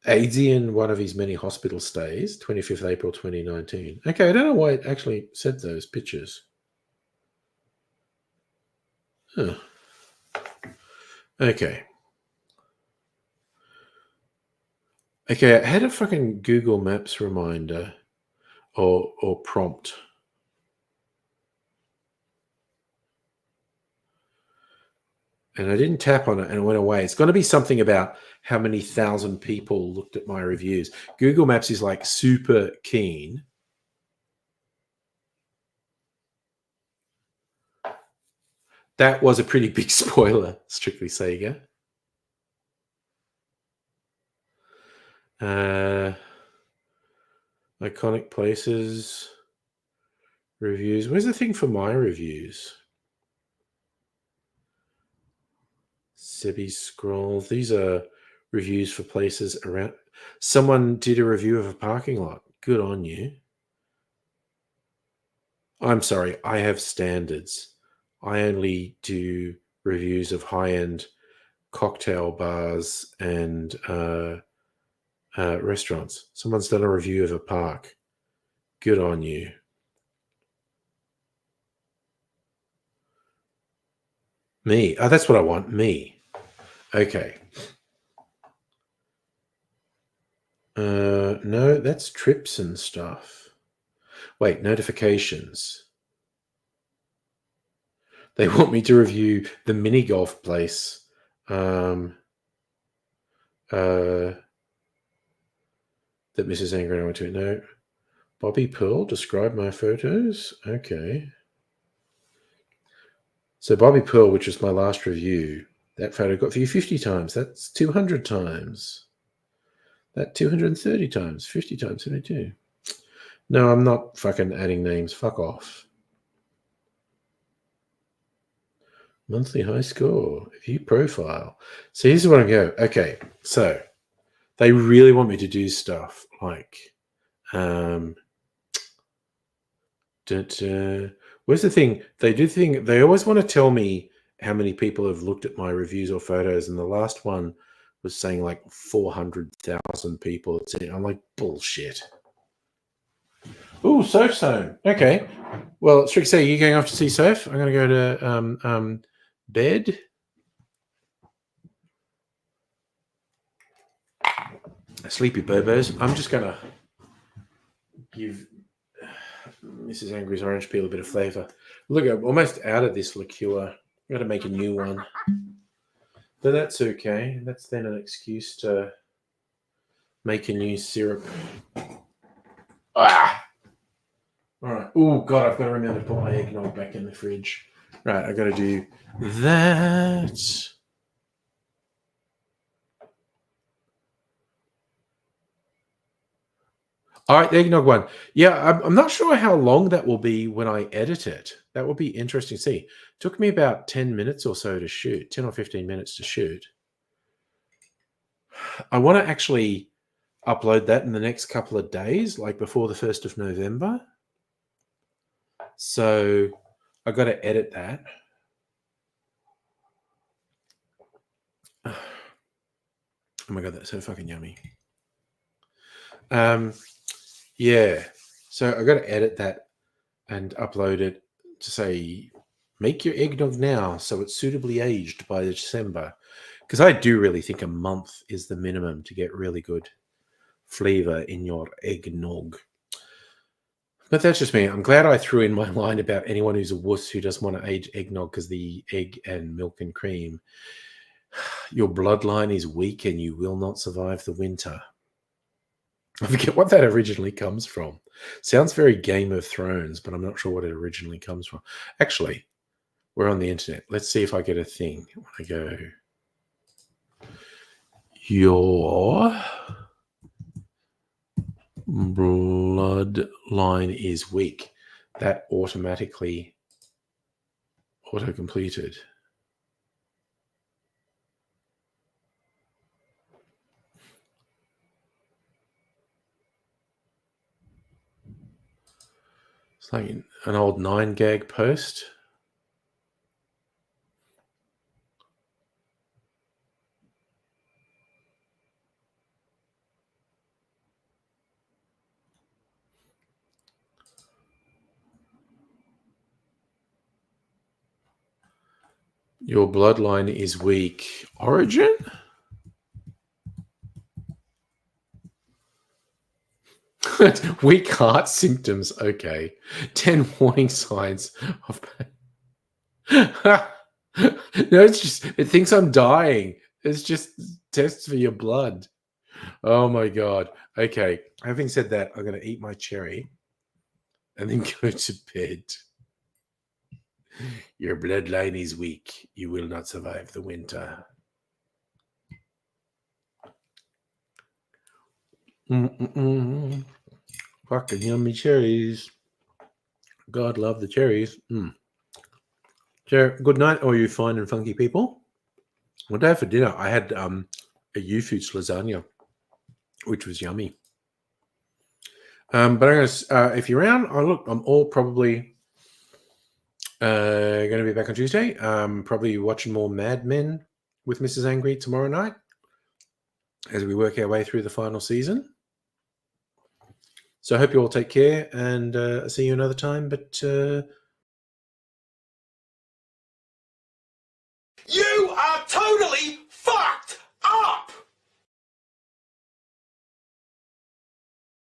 Adrian, one of his many hospital stays, 25th April 2019. Okay, I don't know why it actually said those pictures. Huh. Okay. Okay, I had a fucking Google Maps reminder or prompt. And I didn't tap on it and it went away. It's going to be something about how many thousand people looked at my reviews. Google Maps is like super keen. That was a pretty big spoiler, Strictly Sega. Iconic places, reviews. Where's the thing for my reviews? Sebi Scroll. These are reviews for places around. Someone did a review of a parking lot. Good on you. I'm sorry, I have standards. I only do reviews of high-end cocktail bars and restaurants. Someone's done a review of a park. Good on you. Me. Oh, that's what I want. Me. Okay. No, that's trips and stuff. Wait, notifications. They want me to review the mini golf place. That Mrs. Angry and I went to. No. Bobby Pearl, describe my photos. Okay. So Bobby Pearl, which was my last review, that photo got viewed 50 times. That's 200 times. That 230 times. 50 times 72. No, I'm not fucking adding names. Fuck off. Monthly high score. View profile. So here's what I go. Okay, so they really want me to do stuff like where's the thing? They always want to tell me how many people have looked at my reviews or photos, and the last one was saying like 400,000 people. I'm like, bullshit. Ooh, Soph's home. Okay. Well, Strick, say you going off to see Soph? I'm going to go to bed. Sleepy Bobos. I'm just going to give Mrs. Angry's orange peel a bit of flavour. Look, I'm almost out of this liqueur. I've got to make a new one. But that's okay. That's then an excuse to make a new syrup. Ah! All right. Oh, God, I've got to remember to put my eggnog back in the fridge. Right, I've got to do that. All right, the eggnog one. Yeah, I'm not sure how long that will be when I edit it. That will be interesting to see. Took me about 10 minutes or so to shoot, 10 or 15 minutes to shoot. I want to actually upload that in the next couple of days, like before the 1st of November. So I got to edit that. Oh my God, that's so fucking yummy. Yeah. So I got to edit that and upload it to say, make your eggnog now so it's suitably aged by December. Because I do really think a month is the minimum to get really good flavor in your eggnog. But that's just me. I'm glad I threw in my line about anyone who's a wuss who doesn't want to age eggnog because the egg and milk and cream. Your bloodline is weak and you will not survive the winter. I forget what that originally comes from. Sounds very Game of Thrones, but I'm not sure what it originally comes from. Actually, we're on the internet. Let's see if I get a thing. I go, your bloodline is weak. That automatically auto-completed. It's like an old 9gag post. Your bloodline is weak. Origin? Weak heart symptoms. Okay. 10 warning signs of no, it's just it thinks I'm dying. It's just tests for your blood. Oh my God. Okay. Having said that, I'm gonna eat my cherry and then go to bed. Your bloodline is weak. You will not survive the winter. Fucking yummy cherries. God love the cherries. Good night, all you fine and funky people. One day for dinner, I had a Youfoodz lasagna, which was yummy. But I'm gonna, if you're around, I'm all probably going to be back on Tuesday. Probably watching more Mad Men with Mrs. Angry tomorrow night as we work our way through the final season. So I hope you all take care, and I'll see you another time. But you are totally fucked up!